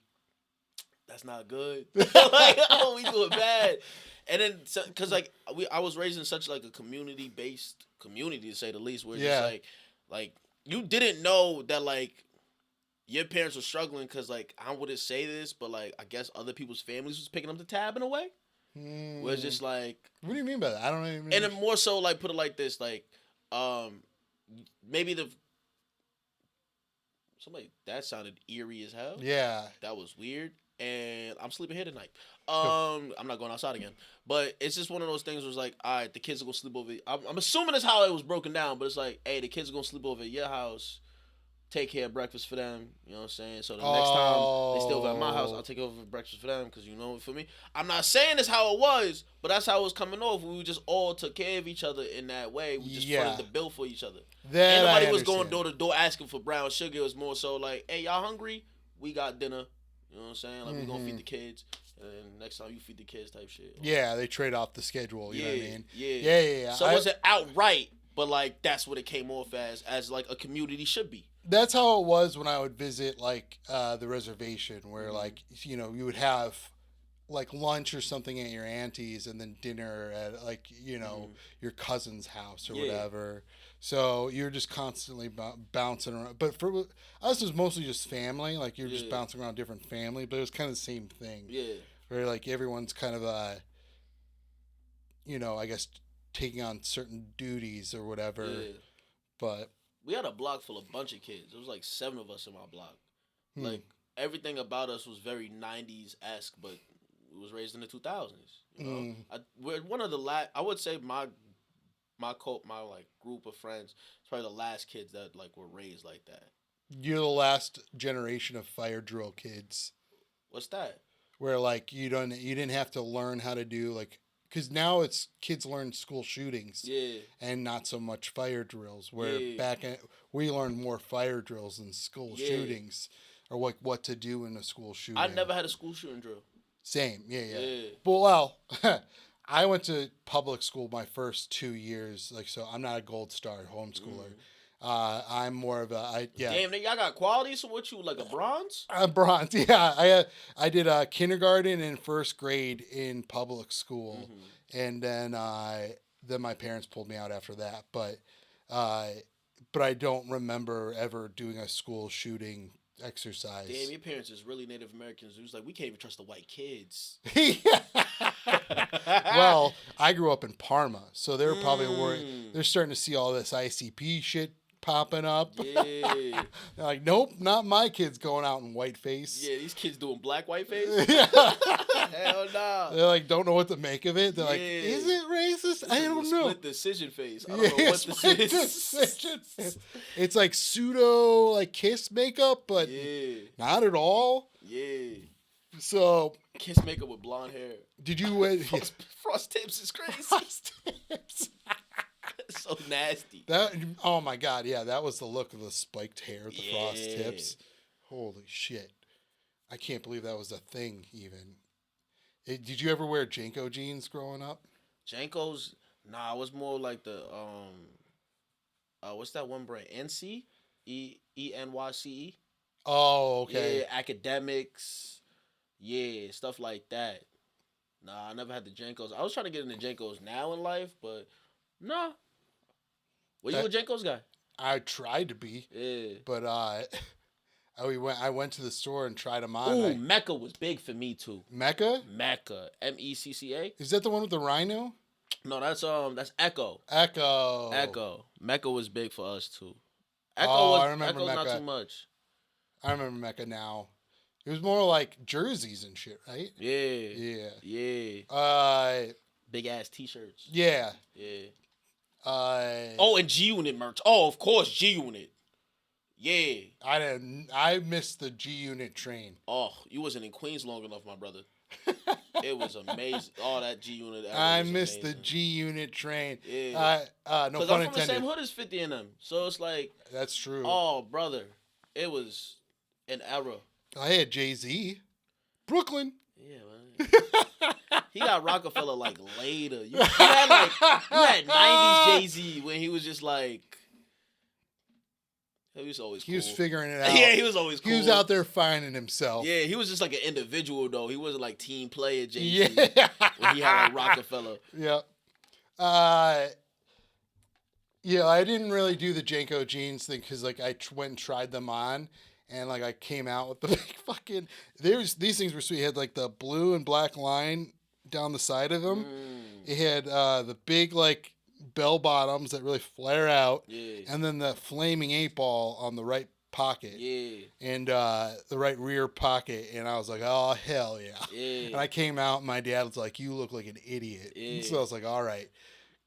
That's not good. Like, oh, we doing bad. And then, cause like I was raised in such like a community-based community to say the least, where it's just like you didn't know that like your parents were struggling because, like, I wouldn't say this, but, like, I guess other people's families was picking up the tab in a way. Where it's just, like... What do you mean by that? I don't even... And then more so, like, put it like this, like, maybe that sounded eerie as hell. Yeah. That was weird. And I'm sleeping here tonight. I'm not going outside again. But it's just one of those things where it's like, all right, the kids are going to sleep over... I'm assuming that's how it was broken down, but it's like, hey, the kids are going to sleep over at your house. Take care of breakfast for them, you know what I'm saying? So the next time they stay over at my house, I'll take over breakfast for them because, you know, for me, I'm not saying that's how it was, but that's how it was coming off. We just all took care of each other in that way. We just fronted the bill for each other. Ain't nobody was going door to door asking for brown sugar. It was more so like, hey, y'all hungry? We got dinner. You know what I'm saying? Like, we going to feed the kids. And then next time you feed the kids type shit. Yeah, they trade off the schedule, you know what I mean? Yeah. So it wasn't outright, but, like, that's what it came off as like, a community should be. That's how it was when I would visit, like, the reservation where, like, you know, you would have, like, lunch or something at your auntie's and then dinner at, like, you know, your cousin's house or whatever. So you're just constantly bouncing around. But for us, it was mostly just family. Like, you're just bouncing around different family. But it was kind of the same thing. Yeah. Where, like, everyone's kind of, you know, I guess taking on certain duties or whatever. Yeah. But... We had a block full of a bunch of kids. There was like 7 of us in my block. Like, everything about us was very 90s-esque, but we was raised in the 2000s. You know? We're one of the last... I would say my like, group of friends is probably the last kids that, like, were raised like that. You're the last generation of fire drill kids. What's that? Where, like, you didn't have to learn how to do, like... Because now it's kids learn school shootings and not so much fire drills. Where we learned more fire drills than school shootings, or like what to do in a school shooting. I never had a school shooting drill. Same, yeah. Well, I went to public school my first 2 years, like so. I'm not a Gold Star homeschooler. I'm more of Damn, y'all got quality. So what you like a bronze? I'm bronze. I did kindergarten and first grade in public school, and then my parents pulled me out after that. But I don't remember ever doing a school shooting exercise. Damn, your parents is really Native Americans. It was like we can't even trust the white kids. Well, I grew up in Parma, so they were probably worried. They're starting to see all this ICP shit popping up. Yeah. They're like, nope, not my kids going out in whiteface. Yeah, these kids doing black whiteface. Yeah. Hell no. They're like, don't know what to make of it. They're like, is it racist? I don't know. Split decision face. I don't know what this is. Decision. It's like pseudo like kiss makeup, but not at all. Yeah. So kiss makeup with blonde hair. Did you frost tips is crazy. Frost tips. So nasty. Oh my god, yeah, that was the look of the spiked hair, the frost tips. Holy shit. I can't believe that was a thing even. Did you ever wear Janko jeans growing up? Jankos? Nah, it was more like the what's that one brand? NC? ENYCE? Oh, okay. Yeah, academics. Yeah, stuff like that. Nah, I never had the Jankos. I was trying to get into Jankos now in life, but nah. Were you a Jankos guy? I tried to be. Yeah. But I went to the store and tried them on. Ooh, Mecca was big for me too. Mecca? Mecca. MECCA? Is that the one with the rhino? No, that's Echo. Echo. Mecca was big for us too. I remember Echo's Mecca. not too much. I remember Mecca now. It was more like jerseys and shit, right? Yeah. Big ass t-shirts. Yeah. Yeah. And G Unit merch. Oh, of course, G Unit. Yeah. I missed the G Unit train. Oh, you wasn't in Queens long enough, my brother. It was amazing. Oh, that G Unit. I missed the G Unit train. Yeah. No pun Because I'm intended. from the same hood as 50 and them. So it's like. That's true. Oh, brother. It was an era. I had Jay-Z. Brooklyn. Yeah, man. He got Rockefeller like later. You had 90s Jay-Z when he was just like. He was always cool. He was figuring it out. Yeah, he was always cool. He was out there finding himself. Yeah, he was just like an individual though. He wasn't like team player Jay-Z. Yeah. When he had like Rockefeller. Yeah. Yeah, I didn't really do the Janko jeans thing because like I went and tried them on. And like I came out with the big fucking. These things were sweet. It had like the blue and black line down the side of them. It had the big like bell bottoms that really flare out. Yeah. And then the flaming 8-ball on the right pocket. Yeah. And the right rear pocket. And I was like, oh hell yeah. Yeah. And I came out and my dad was like, you look like an idiot. Yeah. And so I was like, all right.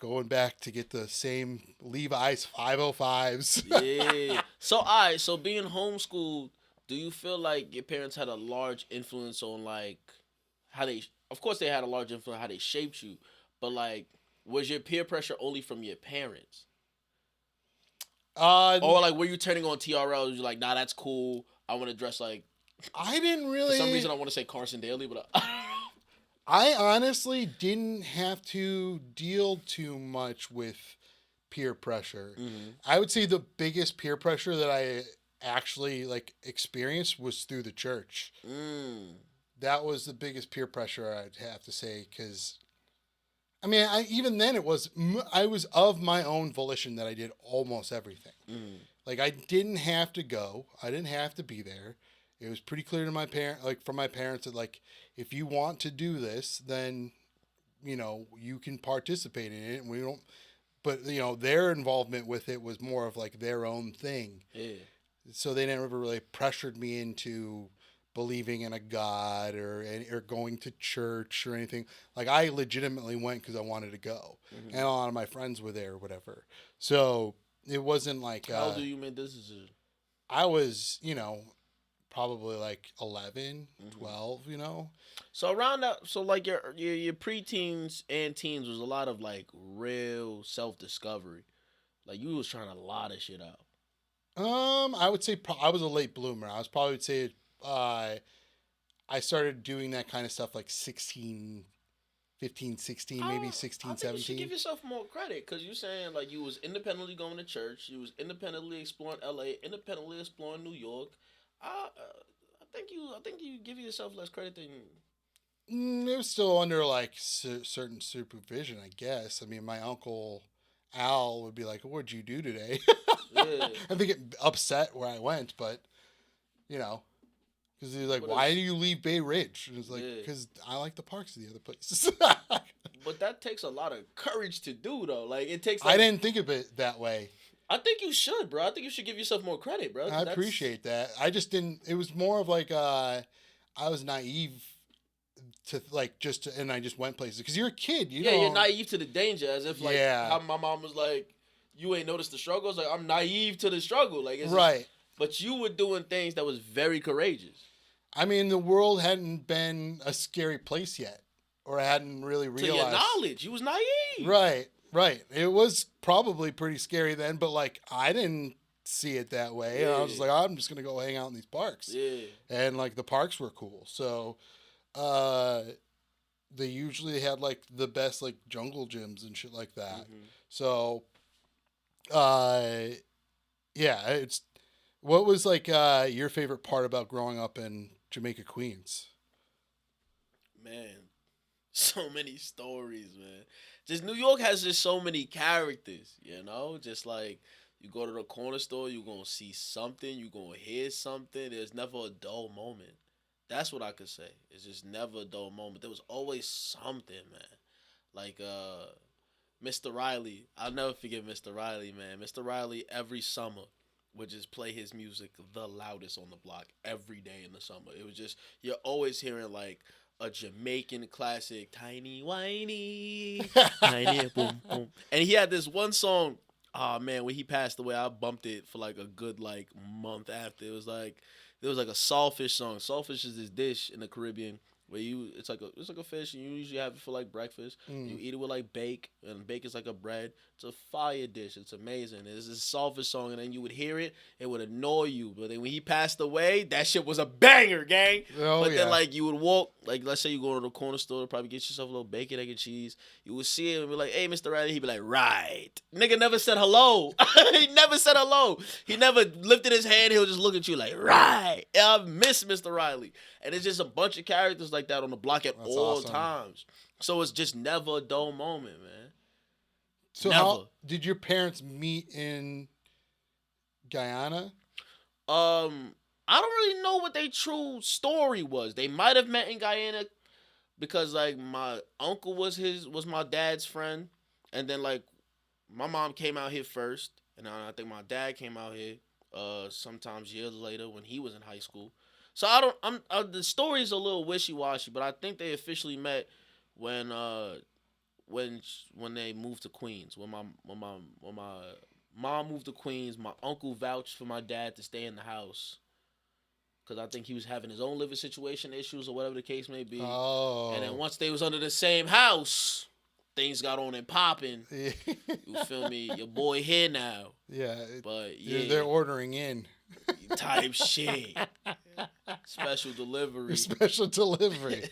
Going back to get the same Levi's 505s. Yeah. So being homeschooled, do you feel like your parents had a large influence on like how they? Of course, they had a large influence on how they shaped you, but like, was your peer pressure only from your parents? Or like, were you turning on TRL? You're like, nah, that's cool. I want to dress like. I didn't really. For some reason, I want to say Carson Daly, but. I honestly didn't have to deal too much with peer pressure. Mm-hmm. I would say the biggest peer pressure that I actually like experienced was through the church. That was the biggest peer pressure, I'd have to say, because I mean, even then I was of my own volition that I did almost everything. Like I didn't have to go. I didn't have to be there. It was pretty clear to from my parents that like, if you want to do this, then, you know, you can participate in it. And we don't, but you know, their involvement with it was more of like their own thing. Yeah. So they never really pressured me into believing in a God or going to church or anything. Like I legitimately went because I wanted to go, and a lot of my friends were there or whatever. So it wasn't like. How old do you make this decision? I was, you know, probably like 11, 12, you know. So around that, so like your preteens and teens was a lot of like real self-discovery. Like you was trying a lot of shit out. I would say I was a late bloomer. I was probably would say I started doing that kind of stuff like 16, 15, 16, maybe 16, I think 17. you should give yourself more credit because you're saying like you was independently going to church, you was independently exploring LA, independently exploring New York. I think you give yourself less credit than. It was still under like certain supervision, I guess. I mean, my uncle Al would be like, "What'd you do today?" Yeah. I think it upset where I went, but you know, because he's like, "Why do you leave Bay Ridge?" And it's like, "Because I like the parks of the other places." But that takes a lot of courage to do, though. Like it takes. I didn't think of it that way. I think you should, bro. I think you should give yourself more credit, bro. I appreciate that. I just didn't. It was more of like I was naive to like and I just went places because you're a kid. You're naive to the danger, as if like Yeah. how my mom was like, you ain't noticed the struggles. Like I'm naive to the struggle, like it's right. Just, but you were doing things that was very courageous. I mean, the world hadn't been a scary place yet, or I hadn't really realized. To your knowledge, you was naive. Right. It was probably pretty scary then, but like I didn't see it that way. Yeah. And I was like, I'm just gonna go hang out in these parks. Yeah. And like the parks were cool, so they usually had like the best like jungle gyms and shit like that. Mm-hmm. So, yeah, it's what was like your favorite part about growing up in Jamaica, Queens? Man, so many stories, man. Just New York has just so many characters, you know? Just like you go to the corner store, you're going to see something, you're going to hear something. There's never a dull moment. That's what I could say. It's just never a dull moment. There was always something, man. Like Mr. Riley. I'll never forget Mr. Riley, man. Mr. Riley every summer would just play his music the loudest on the block every day in the summer. It was just, you're always hearing like a Jamaican classic, Tiny Whiny, Tiny Boom Boom. And he had this one song, oh man, when he passed away, I bumped it for like a good like month after. It was like a saltfish song. Saltfish is this dish in the Caribbean where it's like a fish and you usually have it for like breakfast. You eat it with like bake, and bake is like a bread. It's a fire dish. It's amazing. It's this saltfish song, and then you would hear it, it would annoy you. But then when he passed away, that shit was a banger, gang. Then like you would walk, like let's say you go to the corner store, probably get yourself a little bacon, egg, and cheese. You would see him and be like, "Hey, Mr. Riley," he'd be like, "Right." Nigga never said hello. He never said hello. He never lifted his hand. He'll just look at you like, "Right." I miss Mr. Riley. And it's just a bunch of characters like that on the block at all times. So it's just never a dull moment, man. So how did your parents meet in Guyana? I don't really know what their true story was. They might have met in Guyana because like my uncle was my dad's friend, and then like my mom came out here first, and I think my dad came out here sometimes years later when he was in high school. So the story's a little wishy-washy, but I think they officially met when they moved to Queens. When my mom moved to Queens, my uncle vouched for my dad to stay in the house because I think he was having his own living situation issues or whatever the case may be. Oh. And then once they was under the same house, things got on and popping. Yeah. You feel me? Your boy here now. Yeah. But yeah, they're ordering in. Type shit. Special delivery. Special delivery.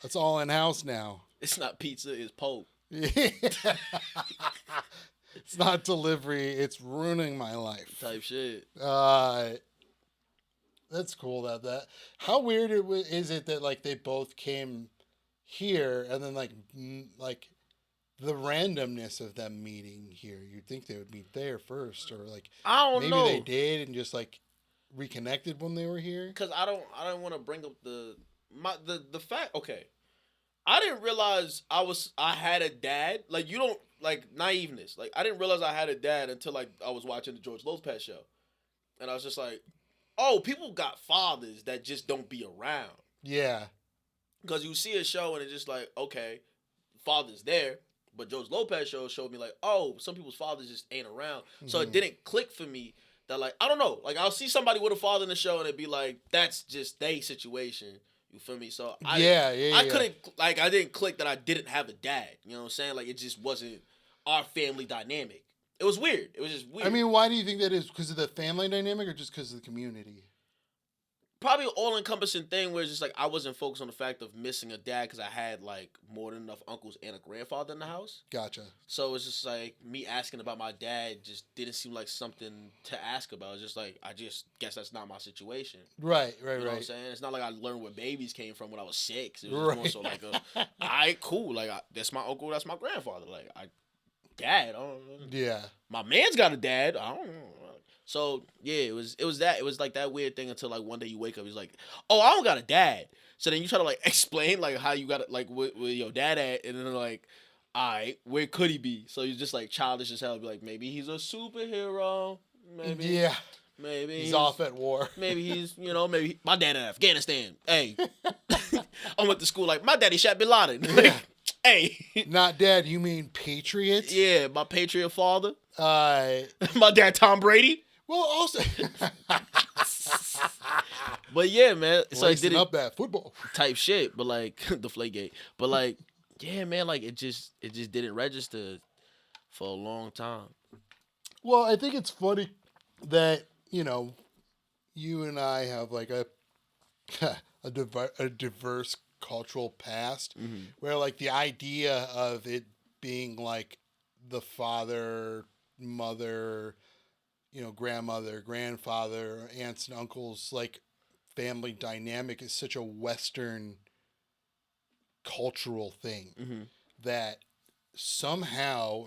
That's all in house now. It's not pizza, it's Pope. It's not delivery, it's ruining my life. Type shit. That's cool that. How weird is it that like they both came here and then like the randomness of them meeting here? You'd think they would meet there first, or like I don't know. Maybe they did and just like reconnected when they were here. Because I don't want to bring up the fact. Okay, I didn't realize I had a dad. Like you don't like naiveness. Like I didn't realize I had a dad until like I was watching the George Lopez show, and I was just like, oh, people got fathers that just don't be around. Yeah. Because you see a show and it's just like, okay, father's there. But George Lopez show showed me like, oh, some people's fathers just ain't around. Mm-hmm. So it didn't click for me that like, I don't know. Like I'll see somebody with a father in the show and it'd be like, that's just their situation. You feel me? So I couldn't, like I didn't click that I didn't have a dad. You know what I'm saying? Like it just wasn't our family dynamic. It was weird. It was just weird. I mean, why do you think that is? Because of the family dynamic or just because of the community? probably an all-encompassing thing where it's just like I wasn't focused on the fact of missing a dad because I had like more than enough uncles and a grandfather in the house. Gotcha. So it's just like me asking about my dad just didn't seem like something to ask about. It's just like I just guess that's not my situation. Right. You know what I'm saying? It's not like I learned where babies came from when I was 6. It was just more so like all right, cool. Like that's my uncle, that's my grandfather. Like dad. I don't know. Yeah. My man's got a dad. I don't know. So yeah, it was that. It was like that weird thing until like one day you wake up, he's like, oh, I don't got a dad. So then you try to like explain like how you got it, like where your dad at, and then they're like, all right, where could he be? So you're just like childish as hell. Be like, maybe he's a superhero. Maybe Yeah. Maybe he's off at war. Maybe he's maybe my dad in Afghanistan. Hey, I went to school like my daddy shot Bin Laden. Yeah. Hey, not dad. You mean patriot? Yeah, my patriot father. My dad Tom Brady. Well, also, but yeah, man, it's like did up that football type shit. But like the Flagate. But like, yeah, man, like it just didn't register for a long time. Well, I think it's funny that you and I have like a diverse cultural past, where like the idea of it being like the father, mother, grandmother, grandfather, aunts and uncles, like family dynamic is such a Western cultural thing that somehow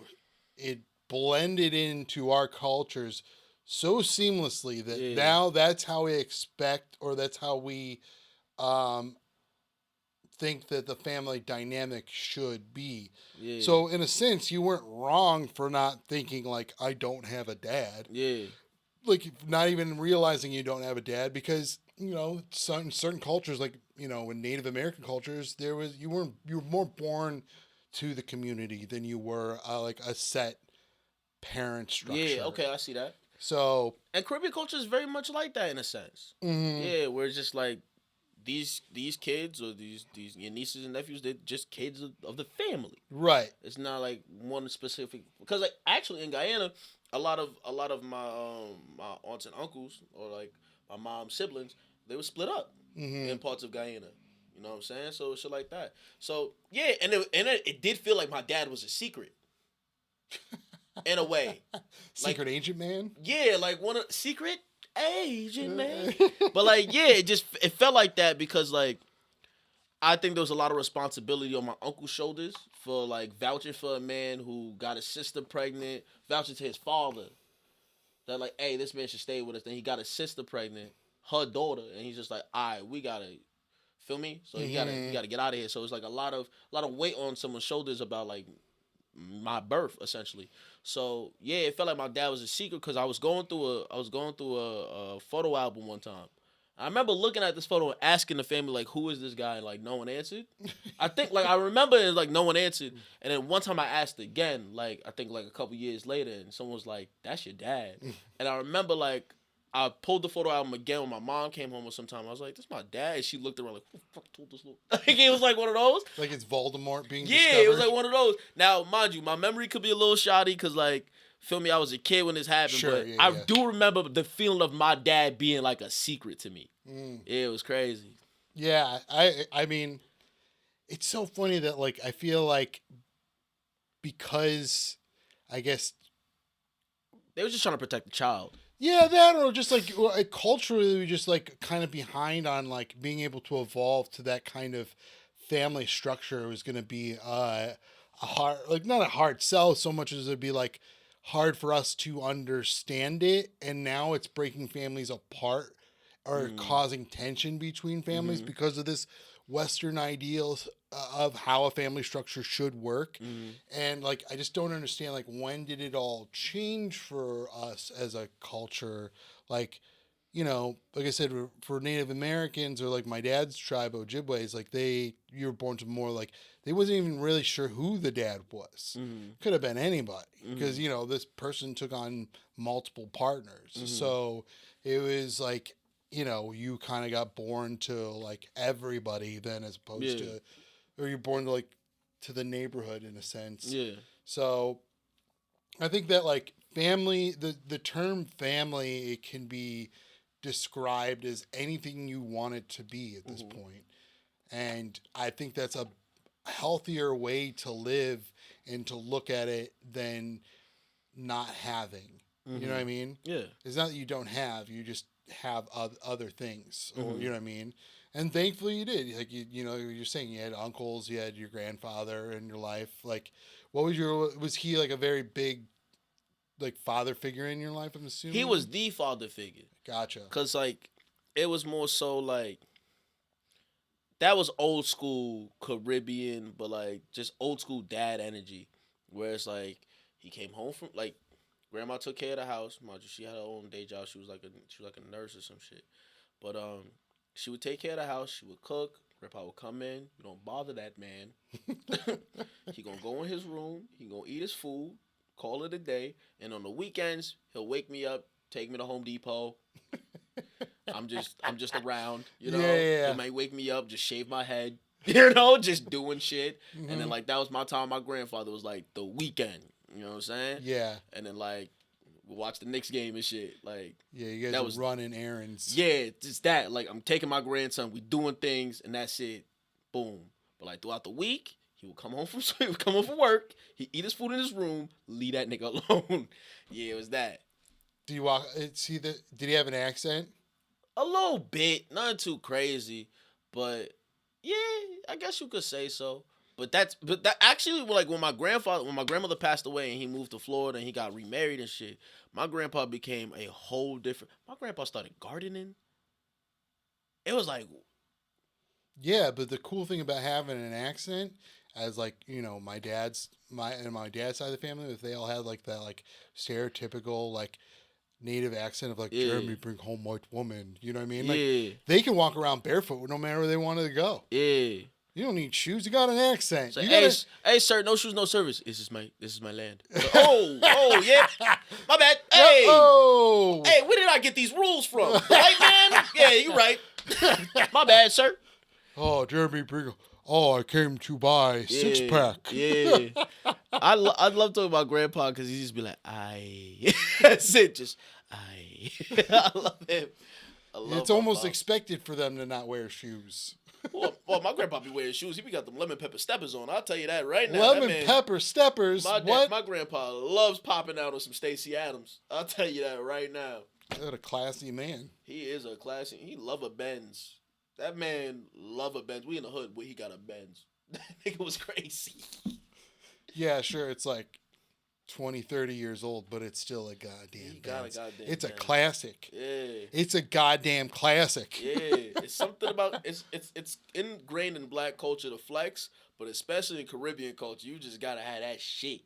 it blended into our cultures so seamlessly that now that's how we expect, or that's how we think that the family dynamic should be. Yeah. So in a sense, you weren't wrong for not thinking like, I don't have a dad. Yeah. Like not even realizing you don't have a dad, because certain cultures, like in Native American cultures, you were more born to the community than you were like a set parent structure. Yeah. Okay, I see that. So and Caribbean culture is very much like that in a sense. Yeah, where it's just like these kids or these your nieces and nephews, they're just kids of the family. Right. It's not like one specific, because like actually in Guyana, a lot of my my aunts and uncles, or like my mom's siblings, they were split up in parts of Guyana. You know what I'm saying? So shit like that. So yeah, and it did feel like my dad was a secret. In a way. Secret agent man? Yeah, like secret agent man. But like, yeah, it felt like that because like I think there was a lot of responsibility on my uncle's shoulders for like vouching for a man who got his sister pregnant, vouching to his father that like, hey, this man should stay with us. Then he got his sister pregnant, her daughter, and he's just like, all right, we gotta feel me. So you gotta get out of here. So it's like a lot of weight on someone's shoulders about like my birth essentially. So yeah, it felt like my dad was a secret because I was going through a photo album one time. I remember looking at this photo and asking the family like, who is this guy? And like no one answered. I think like I remember it like no one answered. And then one time I asked again, like I think like a couple years later, and someone was like, that's your dad. And I remember like I pulled the photo album again when my mom came home or sometime. I was like, this is my dad. And she looked around like, who the fuck told this little? Like, it was like one of those. Like it's Voldemort being discovered? Yeah, it was like one of those. Now, mind you, my memory could be a little shoddy because, like, feel me, I was a kid when this happened. Sure, but I do remember the feeling of my dad being like a secret to me. Yeah, it was crazy. Yeah, I mean, it's so funny that, like, I feel like because, I guess... They were just trying to protect the child. Yeah, that, or just like culturally, we just like kind of behind on like being able to evolve to that kind of family structure. It was going to be a hard, like not a hard sell so much as it'd be like hard for us to understand it. And now it's breaking families apart or causing tension between families because of this Western ideals of how a family structure should work. And like, I just don't understand, like, when did it all change for us as a culture? Like, like I said, for Native Americans or like my dad's tribe, Ojibways, like you were born to more like, they wasn't even really sure who the dad was. Could have been anybody because, this person took on multiple partners. So it was like, you kind of got born to like everybody then, as opposed to, or you're born to like to the neighborhood in a sense. Yeah. So I think that like family, the term family, it can be described as anything you want it to be at this point. And I think that's a healthier way to live and to look at it than not having. You know what I mean? Yeah. It's not that you don't have, you just have other things, or you know what I mean? And thankfully you did. Like you know, you're saying you had uncles, you had your grandfather in your life. Like, was he like a very big like father figure in your life? I'm assuming He was the father figure. Gotcha. Cause like it was more so like that was old school Caribbean, but like just old school dad energy. Where it's like he came home from like grandma took care of the house. Mind you, she had her own day job. She was like a nurse or some shit. But she would take care of the house. She would cook. Grandpa would come in. You don't bother that man. He gonna go in his room. He gonna eat his food. Call it a day. And on the weekends, he'll wake me up, take me to Home Depot. I'm just around, you know. Yeah. He might wake me up, just shave my head, you know, just doing shit. And then like that was my time. My grandfather was like the weekend, you know what I'm saying? Yeah. And then like we'll watch the Knicks game and shit. Like yeah, you guys was running errands. Yeah, just that. Like I'm taking my grandson, we doing things, and that's it. Boom. But like throughout the week, he would come home from work. He eat his food in his room. Leave that nigga alone. Yeah, it was that. Did he have an accent? A little bit, nothing too crazy, but yeah, I guess you could say so. But that actually, like when my grandmother passed away and he moved to Florida and he got remarried and shit, my grandpa became a whole different. My grandpa started gardening. It was like, yeah, but the cool thing about having an accent, as like you know, my dad's side of the family, if they all had like that like stereotypical like native accent of like Gheramy, bring home white woman. You know what I mean? Like they can walk around barefoot no matter where they wanted to go. Yeah. You don't need shoes. You got an accent. So, hey, sir, no shoes, no service. This is my land. Like, oh, yeah. My bad. Hey. Hey, where did I get these rules from? The white man? Yeah, you right. My bad, sir. Oh, Jeremy Pringle. Oh, I came to buy 6-pack. Yeah. I love talking about grandpa because he just be like, aye. That's it. Just, aye. I love him. It's almost expected for them to not wear shoes. Well, my grandpa be wearing shoes. He be got them lemon pepper steppers on. I'll tell you that right now. Lemon pepper steppers? What? My grandpa loves popping out on some Stacey Adams. I'll tell you that right now. What a classy man. He is a classy. He love a Benz. That man love a Benz. We in the hood where he got a Benz. That nigga was crazy. Yeah, sure. It's like 20, 30 years old, but it's still a goddamn Benz. It's a classic. Yeah. It's a goddamn classic. Yeah. It's something about it's ingrained in black culture to flex, but especially in Caribbean culture, you just gotta have that shit.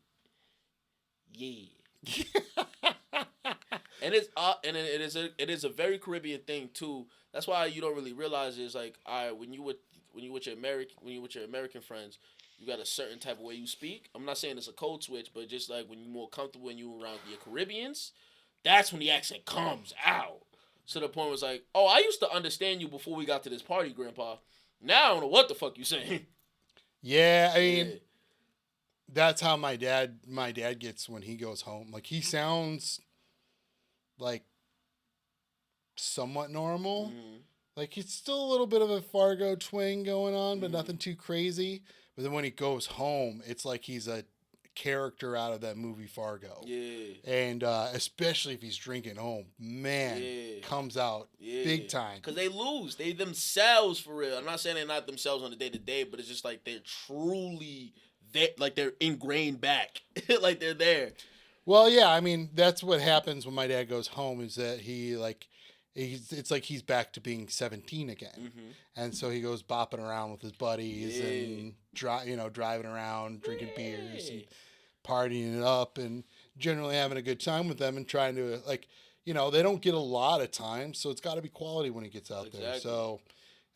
Yeah. And it is a very Caribbean thing too. That's why you don't really realize is like when you with your American friends, you got a certain type of way you speak. I'm not saying it's a code switch, but just like when you're more comfortable when you around your Caribbeans, that's when the accent comes out. To the point where it's like, oh, I used to understand you before we got to this party, Grandpa. Now I don't know what the fuck you saying. Yeah, I mean, that's how my dad gets when he goes home. Like he sounds like somewhat normal. Mm-hmm. Like it's still a little bit of a Fargo twang going on, but nothing too crazy. But then when he goes home, it's like he's a character out of that movie Fargo. Yeah. And especially if he's drinking home, man, comes out big time. Because they lose. They themselves for real. I'm not saying they're not themselves on the day-to-day, but it's just like they're truly, they're ingrained back. Like they're there. Well, yeah, I mean, that's what happens when my dad goes home is that it's like he's back to being 17 again. Mm-hmm. And so he goes bopping around with his buddies and driving around, drinking beers and partying it up and generally having a good time with them and trying to they don't get a lot of time, so it's got to be quality when he gets out there. So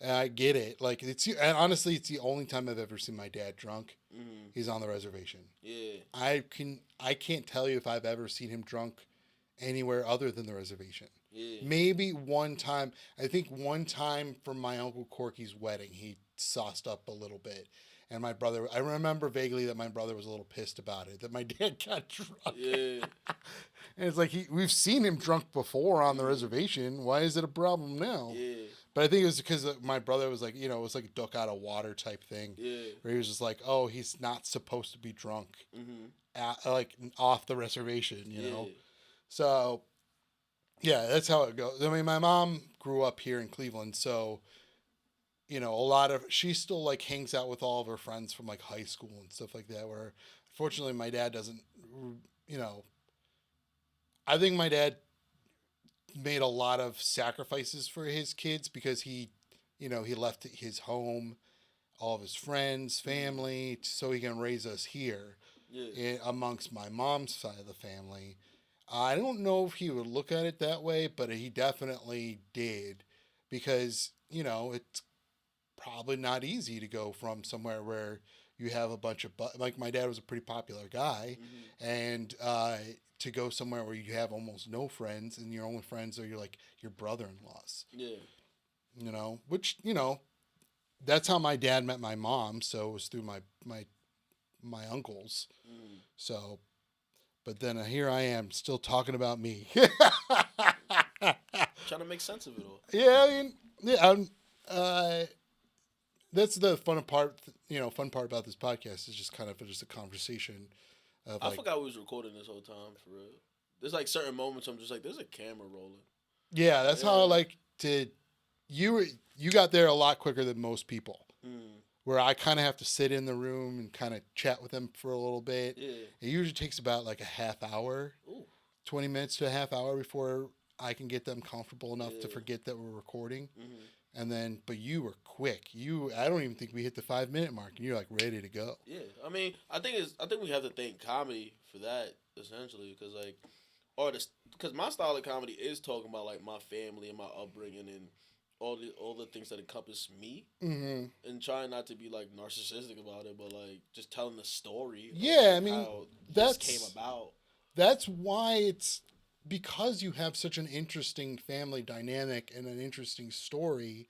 I get it. Like and honestly, it's the only time I've ever seen my dad drunk. Mm-hmm. He's on the reservation. Yeah. I can't tell you if I've ever seen him drunk anywhere other than the reservation. Yeah. Maybe one time. I think one time for my Uncle Corky's wedding, he sauced up a little bit. And my brother, I remember vaguely that my brother was a little pissed about it, that my dad got drunk. Yeah. And it's like we've seen him drunk before on the reservation. Why is it a problem now? Yeah. But I think it was because my brother was like, it was like a duck out of water type thing. Yeah. Where he was just like, oh, he's not supposed to be drunk Mm-hmm. like off the reservation, you know? Yeah. So, yeah, that's how it goes. I mean, my mom grew up here in Cleveland, so, she still like hangs out with all of her friends from like high school and stuff like that, where fortunately my dad doesn't, you know, I think my dad made a lot of sacrifices for his kids because he left his home, all of his friends, family, so he can raise us here amongst my mom's side of the family. I don't know if he would look at it that way, but he definitely did because, it's probably not easy to go from somewhere where you have a bunch of, like my dad was a pretty popular guy, and to go somewhere where you have almost no friends and your only friends are your brother-in-laws. Yeah. Which, that's how my dad met my mom, so it was through my uncles. So, but then here I am still talking about me. Trying to make sense of it all. Yeah, I mean, yeah, that's the fun part. Fun part about this podcast is just kind of just a conversation. I forgot we was recording this whole time for real. There's like certain moments I'm just like, there's a camera rolling. Yeah, that's how I like to. You got there a lot quicker than most people. Where I kind of have to sit in the room and kind of chat with them for a little bit. Yeah. It usually takes about like a half hour, 20 minutes to a half hour before I can get them comfortable enough to forget that we're recording. And then, but you were quick. I don't even think we hit the 5-minute mark, and you're like ready to go. Yeah, I mean, I think we have to thank comedy for that essentially, because my style of comedy is talking about like my family and my upbringing and all the things that encompass me, and trying not to be like narcissistic about it, but like just telling the story. Yeah, I mean, how this came about. That's why it's because you have such an interesting family dynamic and an interesting story.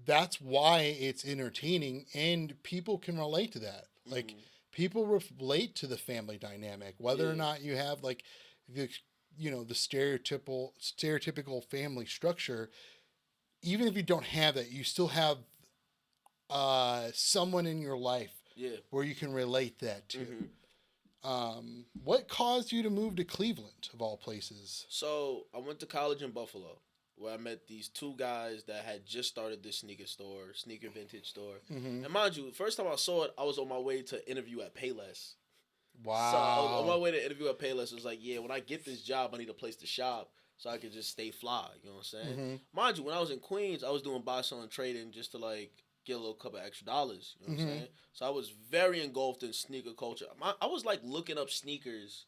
That's why it's entertaining, and people can relate to that. Like people relate to the family dynamic, whether or not you have like the the stereotypical family structure. Even if you don't have that, you still have someone in your life where you can relate that to. What caused you to move to Cleveland, of all places? So I went to college in Buffalo, where I met these two guys that had just started this sneaker vintage store. And mind you, the first time I saw it, I was on my way to interview at Payless. Wow. So I was on my way to interview at Payless. It was like, yeah, when I get this job, I need a place to shop so I could just stay fly. You know what I'm saying? Mind you, when I was in Queens, I was doing buy, sell, and trading just to like get a little couple extra dollars. You know what I'm saying? So I was very engulfed in sneaker culture. I was like looking up sneakers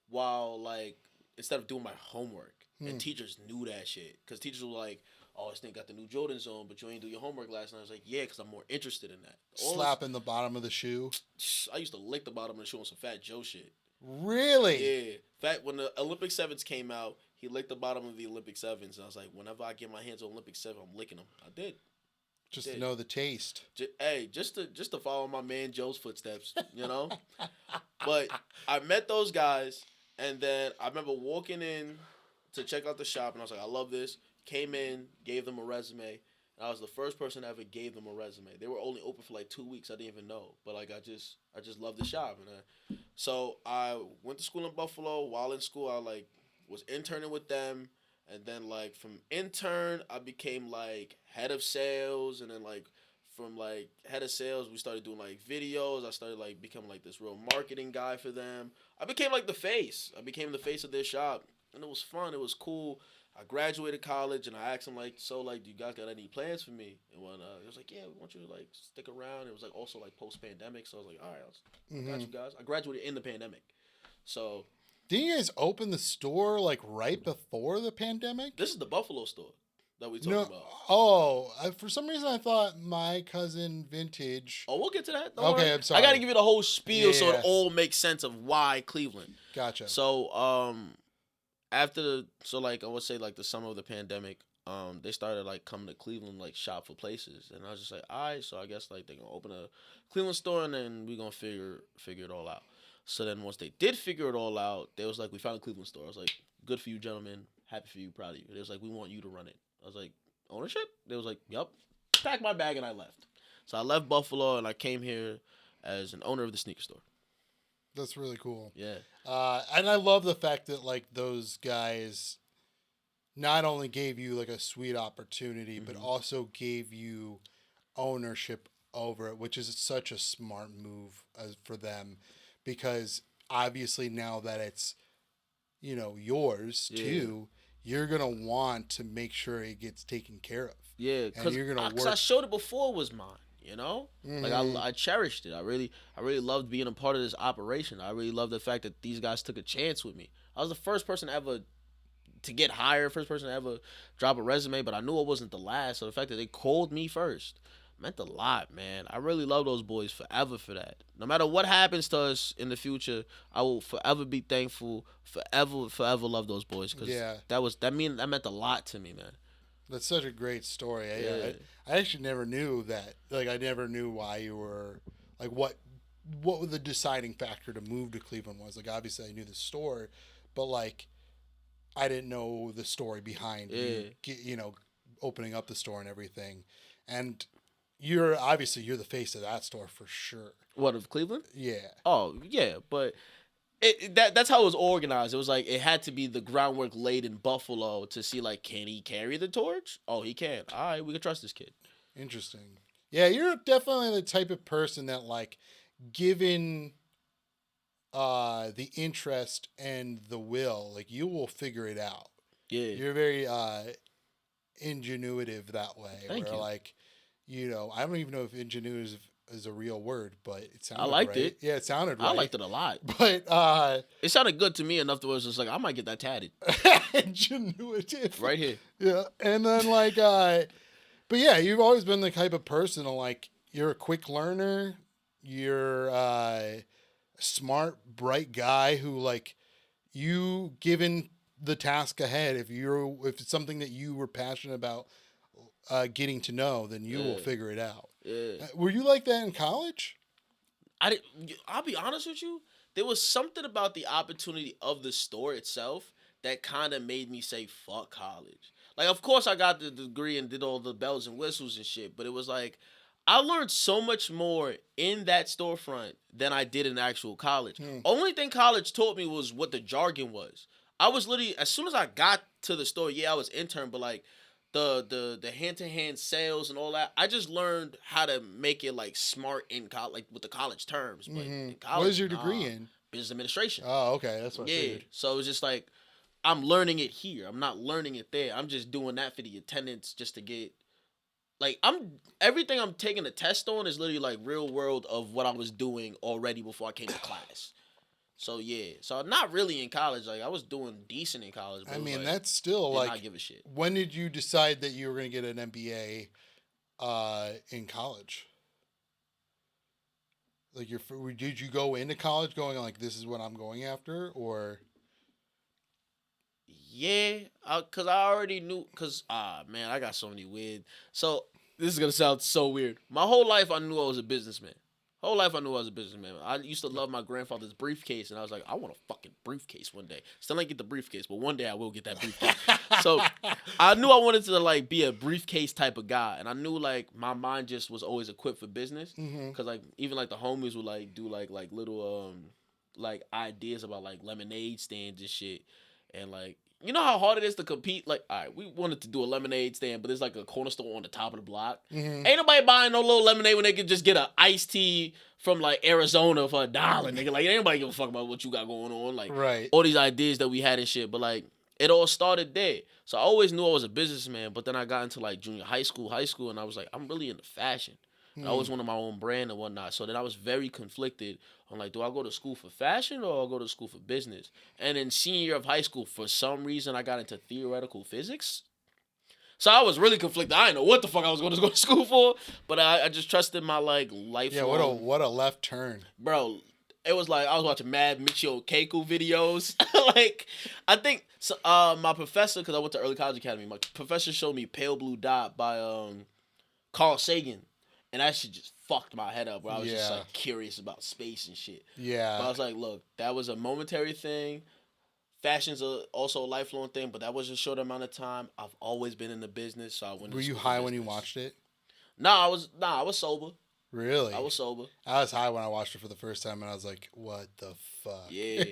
while like instead of doing my homework. And teachers knew that shit because teachers were like, "Oh, this thing got the new Jordans on, but you ain't do your homework last night." I was like, "Yeah, because I'm more interested in that." Slapping the bottom of the shoe. I used to lick the bottom of the shoe on some Fat Joe shit. Really? Yeah. When the Olympic 7s came out, he licked the bottom of the Olympic 7s. And I was like, whenever I get my hands on Olympic 7, I'm licking them. I did. Just to know the taste. Just to follow my man Joe's footsteps, you know? But I met those guys, and then I remember walking in to check out the shop, and I was like, I love this. Came in, gave them a resume. And I was the first person that ever gave them a resume. They were only open for like 2 weeks. I didn't even know. But like I just loved the shop. And so I went to school in Buffalo. While in school, I like was interning with them. And then like from intern, I became like head of sales. And then like from like head of sales, we started doing like videos. I started like becoming like this real marketing guy for them. I became like the face. I became the face of their shop. And it was fun. It was cool. I graduated college, and I asked him, like, so, like, do you guys got any plans for me? And when he was like, yeah, we want you to, like, stick around. It was, like, also, like, post-pandemic. So I was like, all right, I got you guys. I graduated in the pandemic. So. Didn't you guys open the store, like, right before the pandemic? This is the Buffalo store that we talking about. Oh, for some reason I thought my cousin Vintage. Oh, we'll get to that. Don't worry. I'm sorry. I got to give you the whole spiel so it all makes sense of why Cleveland. Gotcha. So, I would say like the summer of the pandemic, they started like coming to Cleveland like shop for places, and I was just like, all right, so I guess like they're gonna open a Cleveland store and then we're gonna figure it all out. So then once they did figure it all out, they was like, we found a Cleveland store. I was like, good for you, gentlemen. Happy for you, proud of you. They was like, we want you to run it. I was like, ownership? They was like, yup. Packed my bag and I left. So I left Buffalo and I came here as an owner of the sneaker store. That's really cool. Yeah. And I love the fact that like those guys not only gave you like a sweet opportunity, but also gave you ownership over it, which is such a smart move for them, because obviously now that it's, you know, yours too, you're gonna want to make sure it gets taken care of. Yeah, and you're gonna because I showed it before it was mine. You know, like I cherished it. I really loved being a part of this operation. I really loved the fact that these guys took a chance with me. I was the first person ever to get hired, first person to ever drop a resume, but I knew it wasn't the last. So the fact that they called me first meant a lot, man. I really love those boys forever for that. No matter what happens to us in the future, I will forever be thankful, forever love those boys, because that meant a lot to me, man. That's such a great story. I actually never knew that. Like, I never knew why you were, like, what the deciding factor to move to Cleveland was. Like, obviously I knew the store, but like, I didn't know the story behind you know, opening up the store and everything. And you're the face of that store for sure. What, of Cleveland? Yeah. Oh yeah, but that's how it was organized. It was like it had to be the groundwork laid in Buffalo to see, like, can he carry the torch? Oh, he can. All right, we can trust this kid. Interesting. Yeah, you're definitely the type of person that, like, given the interest and the will, like, you will figure it out. Yeah. You're very ingenuitive that way. Thank you. Like, you know, I don't even know if ingenuitive is a real word, but it sounded I liked right. it. Yeah, it sounded right. I liked it a lot. But it sounded good to me enough to where it's just like, I might get that tatted. Ingenuitive. Right here. Yeah. And then, like, but yeah, you've always been the type of person to, like, you're a quick learner. You're a smart, bright guy who, like, you given the task ahead, if it's something that you were passionate about getting to know, then you will figure it out. Yeah. Were you like that in college? I'll be honest with you. There was something about the opportunity of the store itself that kind of made me say, fuck college. Like, of course, I got the degree and did all the bells and whistles and shit, but it was like, I learned so much more in that storefront than I did in actual college. Only thing college taught me was what the jargon was. I was literally, as soon as I got to the store, I was intern, but like, the hand-to-hand sales and all that, I just learned how to make it, like, smart in college, like with the college terms. But in college, what is your degree in? Business administration. Oh, okay, that's what I figured. So it was just like, I'm learning it here. I'm not learning it there. I'm just doing that for the attendance, just to get, like, everything I'm taking a test on is literally like real world of what I was doing already before I came to class. So so not really in college. Like, I was doing decent in college. But I mean, like, that's still like, not give a shit. When did you decide that you were going to get an MBA in college? Like, did you go into college going like, this is what I'm going after, or? Yeah, cause I already knew. Cause man, I got so many weird. So this is gonna sound so weird. My whole life I knew I was a businessman. I used to love my grandfather's briefcase, and I was like, I want a fucking briefcase one day. Still ain't get the briefcase, but one day I will get that briefcase. So I knew I wanted to, like, be a briefcase type of guy, and I knew, like, my mind just was always equipped for business. Cause, like, even like the homies would, like, do like little like ideas about, like, lemonade stands and shit, and, like, you know how hard it is to compete? Like, all right, we wanted to do a lemonade stand, but there's like a corner store on the top of the block. Ain't nobody buying no little lemonade when they could just get an iced tea from, like, Arizona for $1, nigga. Like, ain't nobody give a fuck about what you got going on. Like, all these ideas that we had and shit. But, like, it all started there. So I always knew I was a businessman, but then I got into, like, junior high school, and I was like, I'm really into fashion. I always wanted my own brand and whatnot. So then I was very conflicted on, like, do I go to school for fashion or I go to school for business? And in senior year of high school, for some reason, I got into theoretical physics. So I was really conflicted. I didn't know what the fuck I was going to go to school for, but I just trusted my, like, life. Yeah, what a left turn. Bro, it was like I was watching mad Michio Kaku videos. Like, I think so, my professor, because I went to early college academy, my professor showed me Pale Blue Dot by Carl Sagan. And that shit just fucked my head up, where I was just Yeah. like curious about space and shit. Yeah. But I was like, look, that was a momentary thing. Fashion's also a lifelong thing, but that was a short amount of time. I've always been in the business, so I went. Were you high when you watched it? I was sober. Really? I was sober. I was high when I watched it for the first time, and I was like, "What the fuck?" Yeah,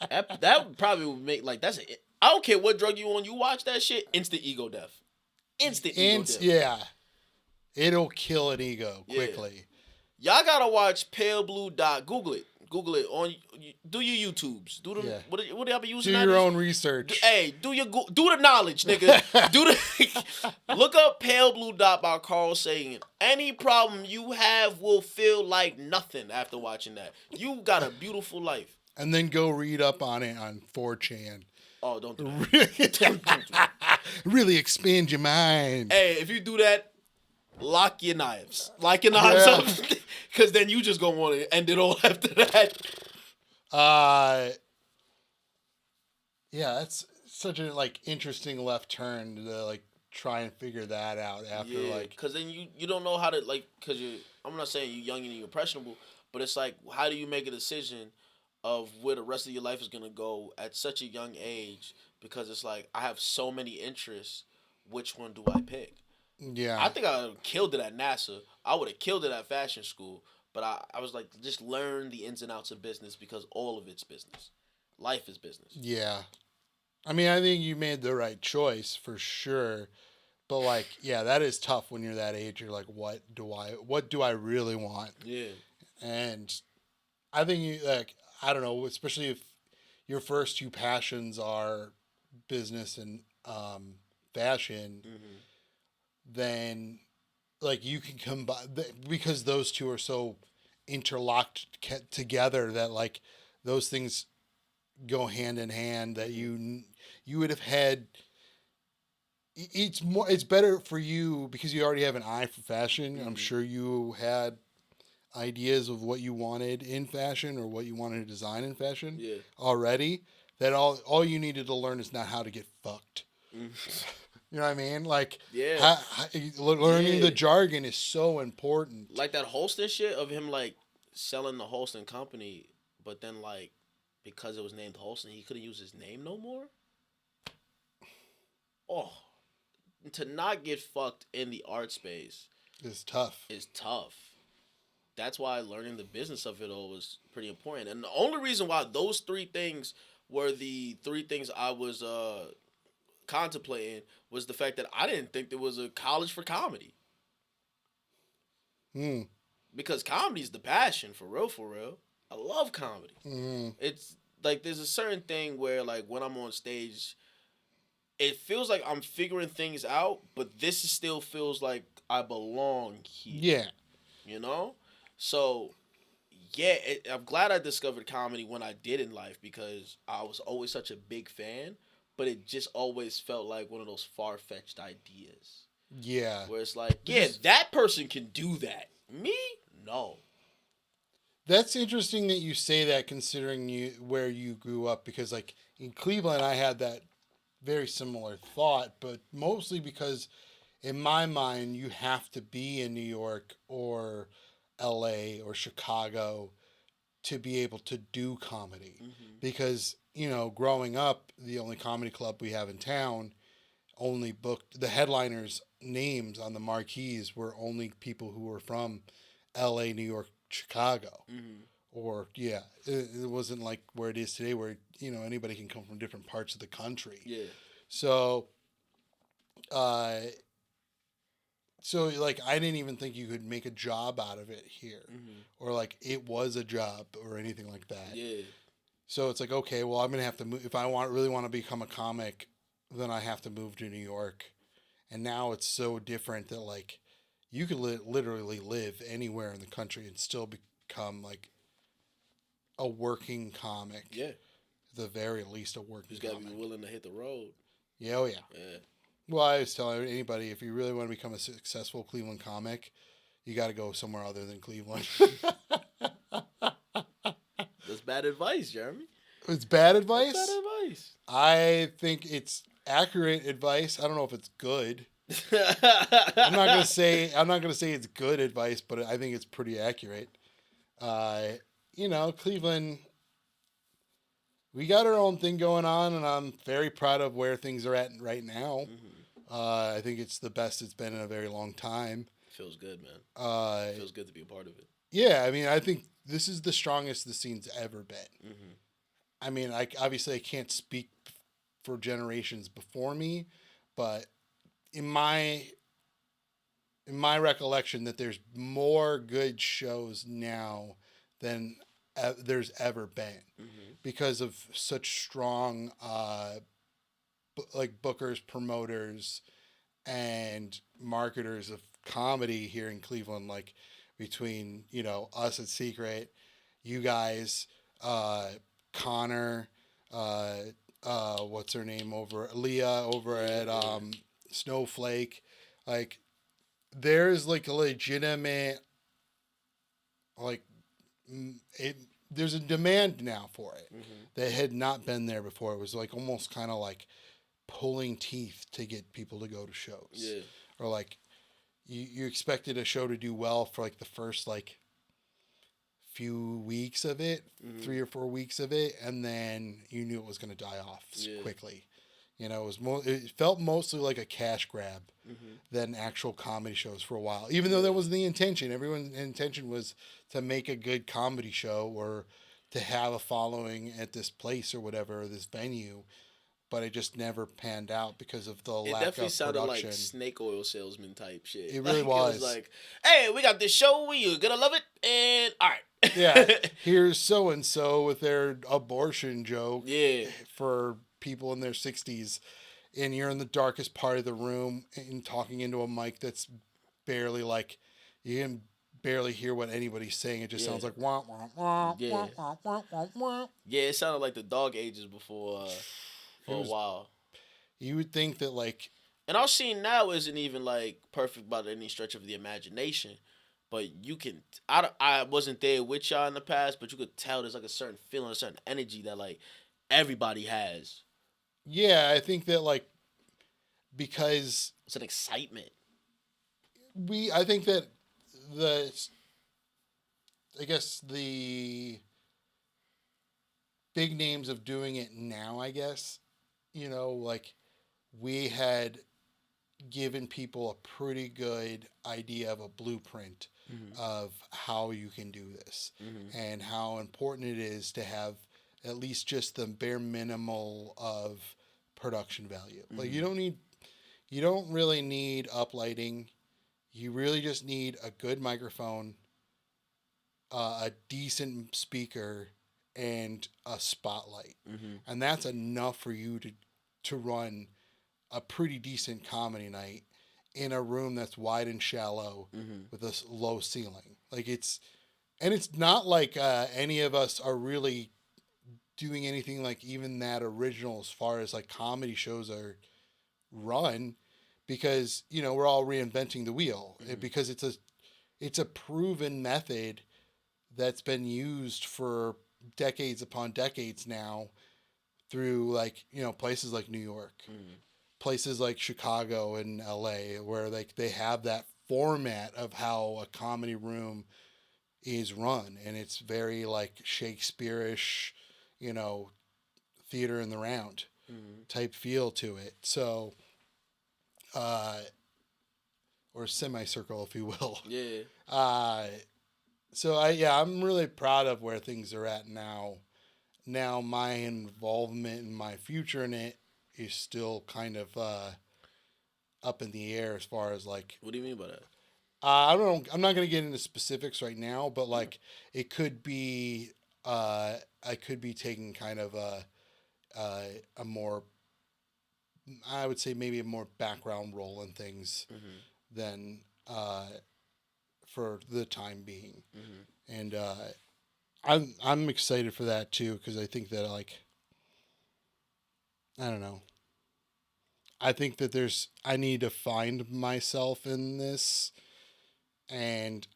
that probably would make like that's. I don't care what drug you on. You watch that shit, instant ego death. Instant ego death. Yeah, it'll kill an ego quickly. Y'all gotta watch Pale Blue Dot. Google it. On. Do your YouTubes. Do them. Yeah. What y'all be using? Do your own research. Do the knowledge, nigga. Look up Pale Blue Dot by Carl Sagan. Any problem you have will feel like nothing after watching that. You got a beautiful life. And then go read up on it on 4chan. Oh, don't do that. Really expand your mind. Hey, if you do that, lock your knives. Lock your knives up. Because then you just gonna want to end it all after that. Yeah, that's such a like interesting left turn to like try and figure that out after like. Because then you don't know how to like. Because I'm not saying you're young and you're impressionable, but it's like, how do you make a decision of where the rest of your life is gonna go at such a young age? Because it's like, I have so many interests. Which one do I pick? Yeah. I think I would have killed it at NASA. I would have killed it at fashion school. But I was like, just learn the ins and outs of business, because all of it's business. Life is business. Yeah. I mean, I think you made the right choice for sure. But like, yeah, that is tough when you're that age. You're like, what do I really want? Yeah. And I think you like, I don't know, especially if your first two passions are business and fashion, then like you can combine, because those two are so interlocked together that like those things go hand in hand, that you would have had. It's better for you because you already have an eye for fashion. I'm sure you had ideas of what you wanted in fashion or what you wanted to design in fashion already. That all you needed to learn is not how to get fucked. You know what I mean? Like, learning the jargon is so important. Like that Holston shit of him, like, selling the Holston company, but then, like, because it was named Holston, he couldn't use his name no more? Oh. To not get fucked in the art space is tough. That's why learning the business of it all was pretty important. And the only reason why those three things were the three things I was contemplating was the fact that I didn't think there was a college for comedy. Because comedy's the passion, for real. I love comedy. It's like there's a certain thing where like when I'm on stage, it feels like I'm figuring things out, but this still feels like I belong here. Yeah. You know? So, yeah, I'm glad I discovered comedy when I did in life, because I was always such a big fan, but it just always felt like one of those far-fetched ideas. Yeah. Where it's like, that person can do that. Me? No. That's interesting that you say that, considering where you grew up, because like in Cleveland I had that very similar thought, but mostly because in my mind you have to be in New York or LA or Chicago to be able to do comedy. Because, you know, growing up, the only comedy club we have in town only booked the headliners' names on the marquees were only people who were from LA, New York, Chicago. Or it wasn't like where it is today, where, you know, anybody can come from different parts of the country. So like I didn't even think you could make a job out of it here, or like it was a job or anything like that. So it's like, okay, well, I'm gonna have to move if I really want to become a comic. Then I have to move to New York, and now it's so different that like you could literally live anywhere in the country and still become like a working comic. At the very least, a working. You just gotta be willing to hit the road. Yeah. Well, I was telling anybody, if you really want to become a successful Cleveland comic, you got to go somewhere other than Cleveland. That's bad advice, Jeremy. It's bad advice? That's bad advice. I think it's accurate advice. I don't know if it's good. I'm not gonna say it's good advice, but I think it's pretty accurate. Uh, Cleveland, we got our own thing going on, and I'm very proud of where things are at right now. I think it's the best it's been in a very long time. Feels good, man. Uh, Feels good to be a part of it. yeah, I mean, I think this is the strongest the scene's ever been. Mm-hmm. I mean, obviously I can't speak for generations before me, but in my recollection, that there's more good shows now than there's ever been Mm-hmm. because of such strong like bookers, promoters, and marketers of comedy here in Cleveland, like between us at Secret, you guys, uh, Connor, uh, what's her name over Leah over at Snowflake, like there's like a legitimate like it. There's a demand now for it Mm-hmm. that had not been there before. It was like almost kind of like pulling teeth to get people to go to shows. Yeah. Or like you expected a show to do well for like the first like few weeks of it, Mm-hmm. 3 or 4 weeks of it, and then you knew it was going to die off Yeah. quickly. It felt mostly like a cash grab Mm-hmm. than actual comedy shows for a while. Even though that was the intention. Everyone's intention was to make a good comedy show or to have a following at this place or whatever, or this venue. But it just never panned out because of the It lack definitely of sounded production. like snake oil salesman type shit. It really Like, it was was. like, hey, we got this show, you're gonna love it, and all right. Yeah, here's so and so with their abortion joke Yeah. for people in their 60s, and you're in the darkest part of the room and talking into a mic that's barely like you can barely hear what anybody's saying. It just sounds Yeah. like wah wah wah Yeah. wah wah wah wah wah. Yeah, it sounded like the dog ages before It for a was. while. You would think that like And our scene now isn't even like perfect by any stretch of the imagination. But you can, I wasn't there with y'all in the past, but you could tell there's like a certain feeling, a certain energy that like everybody has. yeah, I think that like because It's an excitement. I think that the I guess the big names of doing it now, I guess, like we had given people a pretty good idea of a blueprint Mm-hmm. of how you can do this Mm-hmm. and how important it is to have at least just the bare minimal of production value. Like Mm-hmm. you don't really need uplighting. You really just need a good microphone, a decent speaker, and a spotlight, Mm-hmm. and that's enough for you to run a pretty decent comedy night in a room that's wide and shallow Mm-hmm. with a low ceiling. And it's not like any of us are really doing anything like even that original as far as like comedy shows are run, because we're all reinventing the wheel. Mm-hmm. Because it's a proven method that's been used for decades upon decades now through like places like New York, Mm-hmm. places like Chicago and LA, where like they have that format of how a comedy room is run, and it's very like Shakespeare-ish, you know, theater in the round Mm-hmm. type feel to it. So, uh, or semicircle, if you will. Yeah. Uh, I'm really proud of where things are at now. Now my involvement and my future in it is still kind of up in the air as far as like What do you mean by that? I don't know. I'm not going to get into specifics right now, but like it could be I could be taking kind of a more, I would say maybe a more background role in things Mm-hmm. than for the time being, Mm-hmm. and I'm excited for that too, because I think that like I don't know. I think that I need to find myself in this, and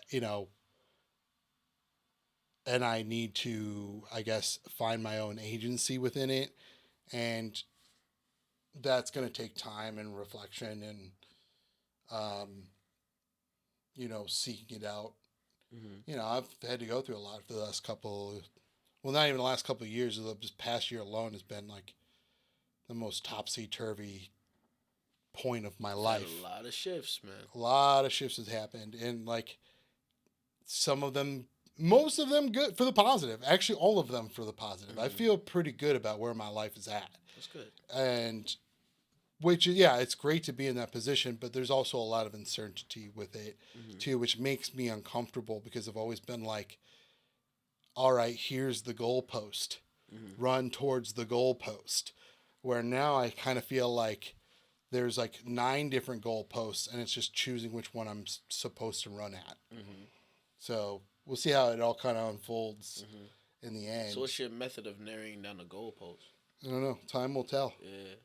you know, and I need to, I guess, find my own agency within it, and that's going to take time and reflection and, seeking it out. Mm-hmm. I've had to go through a lot for the last couple, well, not even the last couple of years. This past year alone has been like the most topsy-turvy point of my life. A lot of shifts, man. A lot of shifts has happened, and like some of them, most of them good for the positive. Actually, all of them for the positive. I feel pretty good about where my life is at. That's good. And which, yeah, it's great to be in that position, but there's also a lot of uncertainty with it too, which makes me uncomfortable because I've always been like, all right, here's the goalpost. Run towards the goalpost. Where now I kind of feel like there's like 9 different goalposts, and it's just choosing which one I'm supposed to run at. So we'll see how it all kind of unfolds in the end. So what's your method of narrowing down the goalpost? I don't know. Time will tell. Yeah.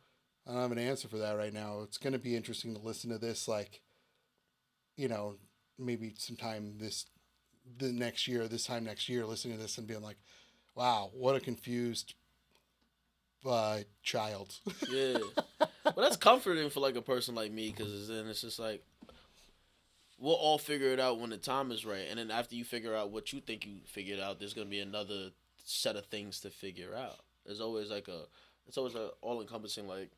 I don't have an answer for that right now. It's going to be interesting to listen to this, like, maybe sometime this time next year, listening to this and being like, wow, what a confused child. Yeah. Well, that's comforting for like a person like me, because then it's just like, we'll all figure it out when the time is right. And then after you figure out what you think you figured out, there's going to be another set of things to figure out. It's always a all encompassing, like,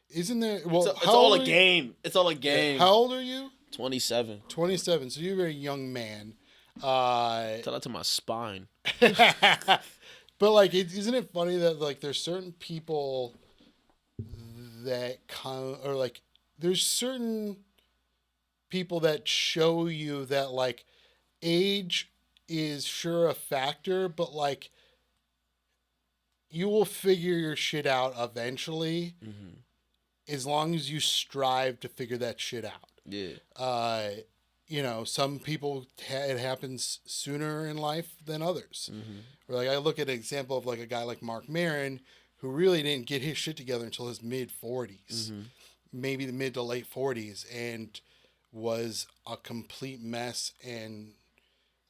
isn't there? Well, it's all a game. It's all a game. How old are you? 27. 27. So you're a very young man. Tell that to my spine. But like, isn't it funny that like there's certain people that there's certain people that show you that like age is sure a factor, but like you will figure your shit out eventually. As long as you strive to figure that shit out. Yeah. Some people, it happens sooner in life than others. Like I look at an example of like a guy like Mark Maron, who really didn't get his shit together until his mid-40s, maybe the mid to late 40s, and was a complete mess. And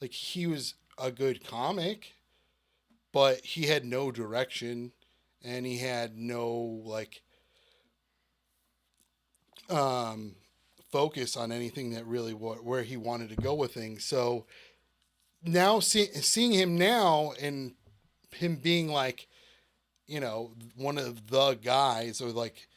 like he was a good comic, but he had no direction, and he had no like focus on anything that really where he wanted to go with things. So now seeing him now and him being like, one of the guys, or like,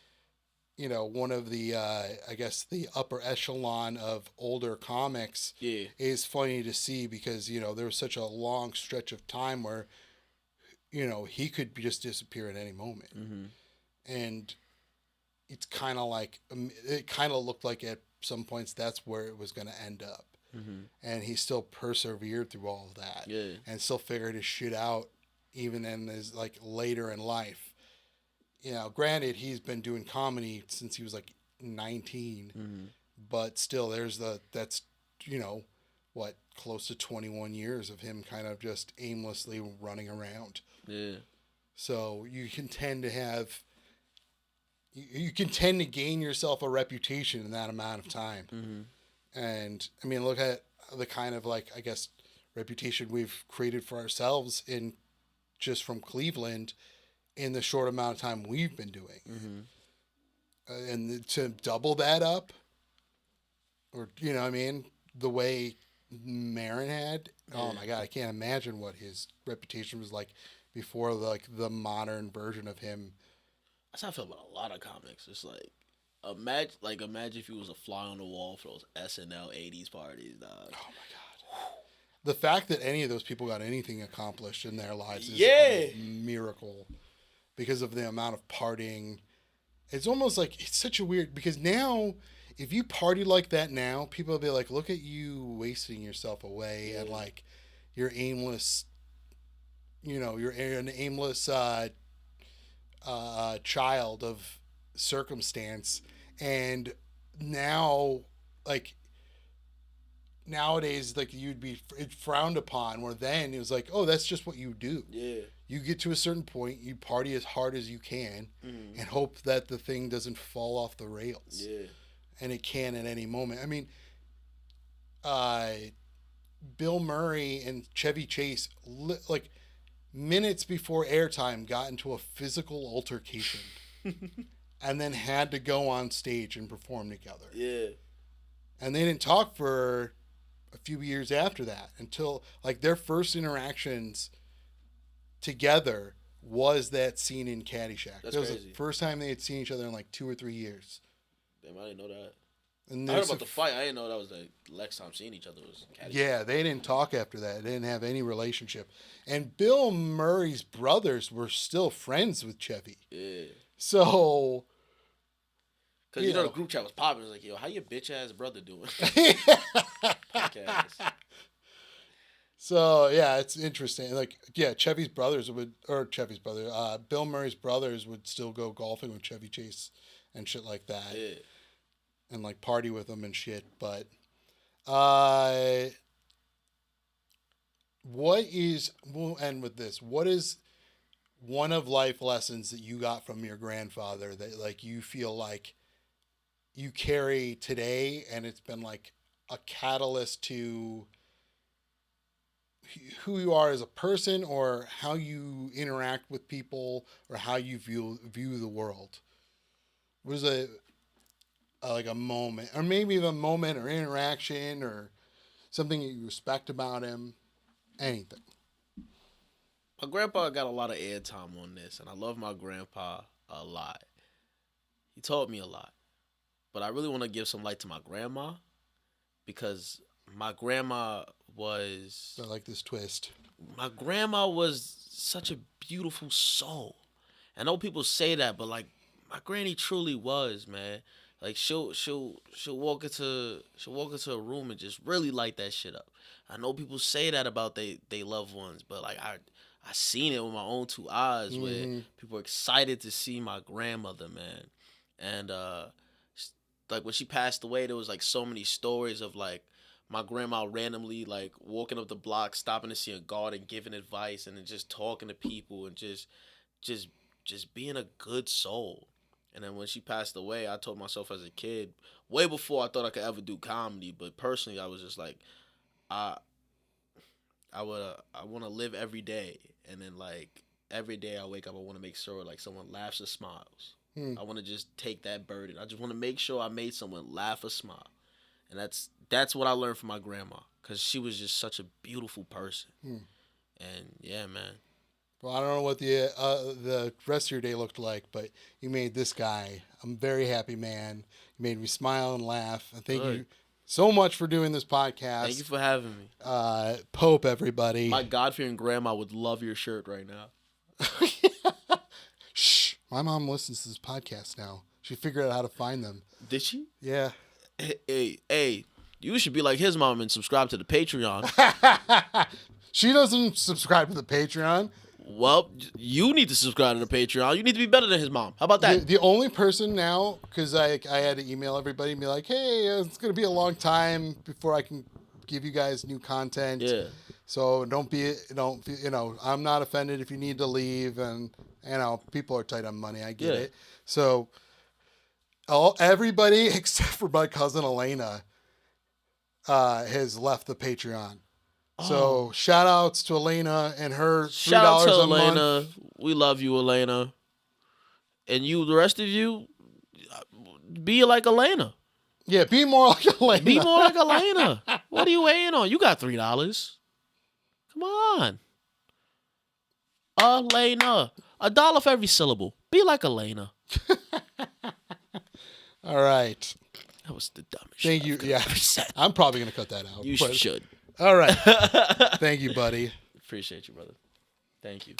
one of the, I guess the upper echelon of older comics, is funny to see because, there was such a long stretch of time where, he could just disappear at any moment. And it's kind of like, it kind of looked like at some points that's where it was going to end up. And he still persevered through all of that. And still figured his shit out even in his like later in life. Granted, he's been doing comedy since he was like 19, but still that's close to 21 years of him kind of just aimlessly running around. So you can tend to gain yourself a reputation in that amount of time. And I mean, look at the kind of like, I guess, reputation we've created for ourselves just from Cleveland in the short amount of time we've been doing. And to double that up, or, the way Maron had, oh my God, I can't imagine what his reputation was like before the modern version of him. That's how I feel about a lot of comics. It's like, imagine if he was a fly on the wall for those SNL 80s parties, dog. Oh my God. The fact that any of those people got anything accomplished in their lives is a miracle because of the amount of partying. It's almost like, it's such a weird, because now, if you party like that now, people will be like, look at you wasting yourself away and like, you're aimless, you're an aimless child of circumstance. And now, like, nowadays, like, you'd be frowned upon, where then it was like, oh, that's just what you do. You get to a certain point, you party as hard as you can and hope that the thing doesn't fall off the rails. And it can at any moment. I mean, Bill Murray and Chevy Chase, like, minutes before airtime, got into a physical altercation and then had to go on stage and perform together. Yeah. And they didn't talk for a few years after that until like their first interactions together was that scene in Caddyshack. That's That was crazy. the first time they had seen each other in like 2 or 3 years. Damn, I didn't know that. And I heard about the fight. I didn't know that was the next time seeing each other was Caddyshack. Yeah, they didn't talk after that. They didn't have any relationship. And Bill Murray's brothers were still friends with Chevy. Yeah. So, Because, you know, the group chat was popping. It was like, yo, how your bitch-ass brother doing? So, yeah, it's interesting. Like, yeah, Bill Murray's brothers would still go golfing with Chevy Chase and shit like that. Yeah. And, like, party with them and shit. But, we'll end with this. What is one of life lessons that you got from your grandfather that, like, you feel like you carry today and it's been, like, a catalyst to who you are as a person or how you interact with people or how you view the world? What is like a moment, or maybe a moment or interaction or something that you respect about him? Anything. My grandpa got a lot of airtime on this, and I love my grandpa a lot. He taught me a lot. But I really want to give some light to my grandma because my grandma was... I like this twist. My grandma was such a beautiful soul. I know people say that, but, like, my granny truly was, man. Like, she'll walk into a room and just really light that shit up. I know people say that about they loved ones, but, like, I seen it with my own two eyes where people were excited to see my grandmother, man. And like when she passed away, there was like so many stories of like my grandma randomly like walking up the block, stopping to see a guard and giving advice, and then just talking to people and just being a good soul. And then when she passed away, I told myself as a kid, way before I thought I could ever do comedy, but personally I was just like, I want to live every day, and then like every day I wake up, I want to make sure like someone laughs or smiles. I want to just take that burden. I just want to make sure I made someone laugh or smile, and that's what I learned from my grandma, because she was just such a beautiful person. And yeah, man. Well, I don't know what the rest of your day looked like, but you made this guy a very happy man. You made me smile and laugh. I thank you so much for doing this podcast. Thank you for having me. Pope, everybody. My God-fearing grandma would love your shirt right now. Shh. My mom listens to this podcast now. She figured out how to find them. Did she? Yeah. Hey, you should be like his mom and subscribe to the Patreon. She doesn't subscribe to the Patreon. Well, you need to subscribe to the Patreon. You need to be better than his mom. How about that? The only person now, because I had to email everybody and be like, hey, it's going to be a long time before I can give you guys new content. Yeah. So I'm not offended if you need to leave, and people are tight on money. I get it. So everybody except for my cousin Elena has left the Patreon. So shout outs to Elena and her $3 Shout out to a Elena. month. We love you, Elena. And you, the rest of you, be like Elena. Yeah, be more like Elena. Be more like Elena. What are you waiting on? You got $3. Come on. Elena. $1 for every syllable. Be like Elena. All right. That was the dumbest Thank you. Yeah. I'm probably going to cut that out. You should. All right. Thank you, buddy. Appreciate you, brother. Thank you.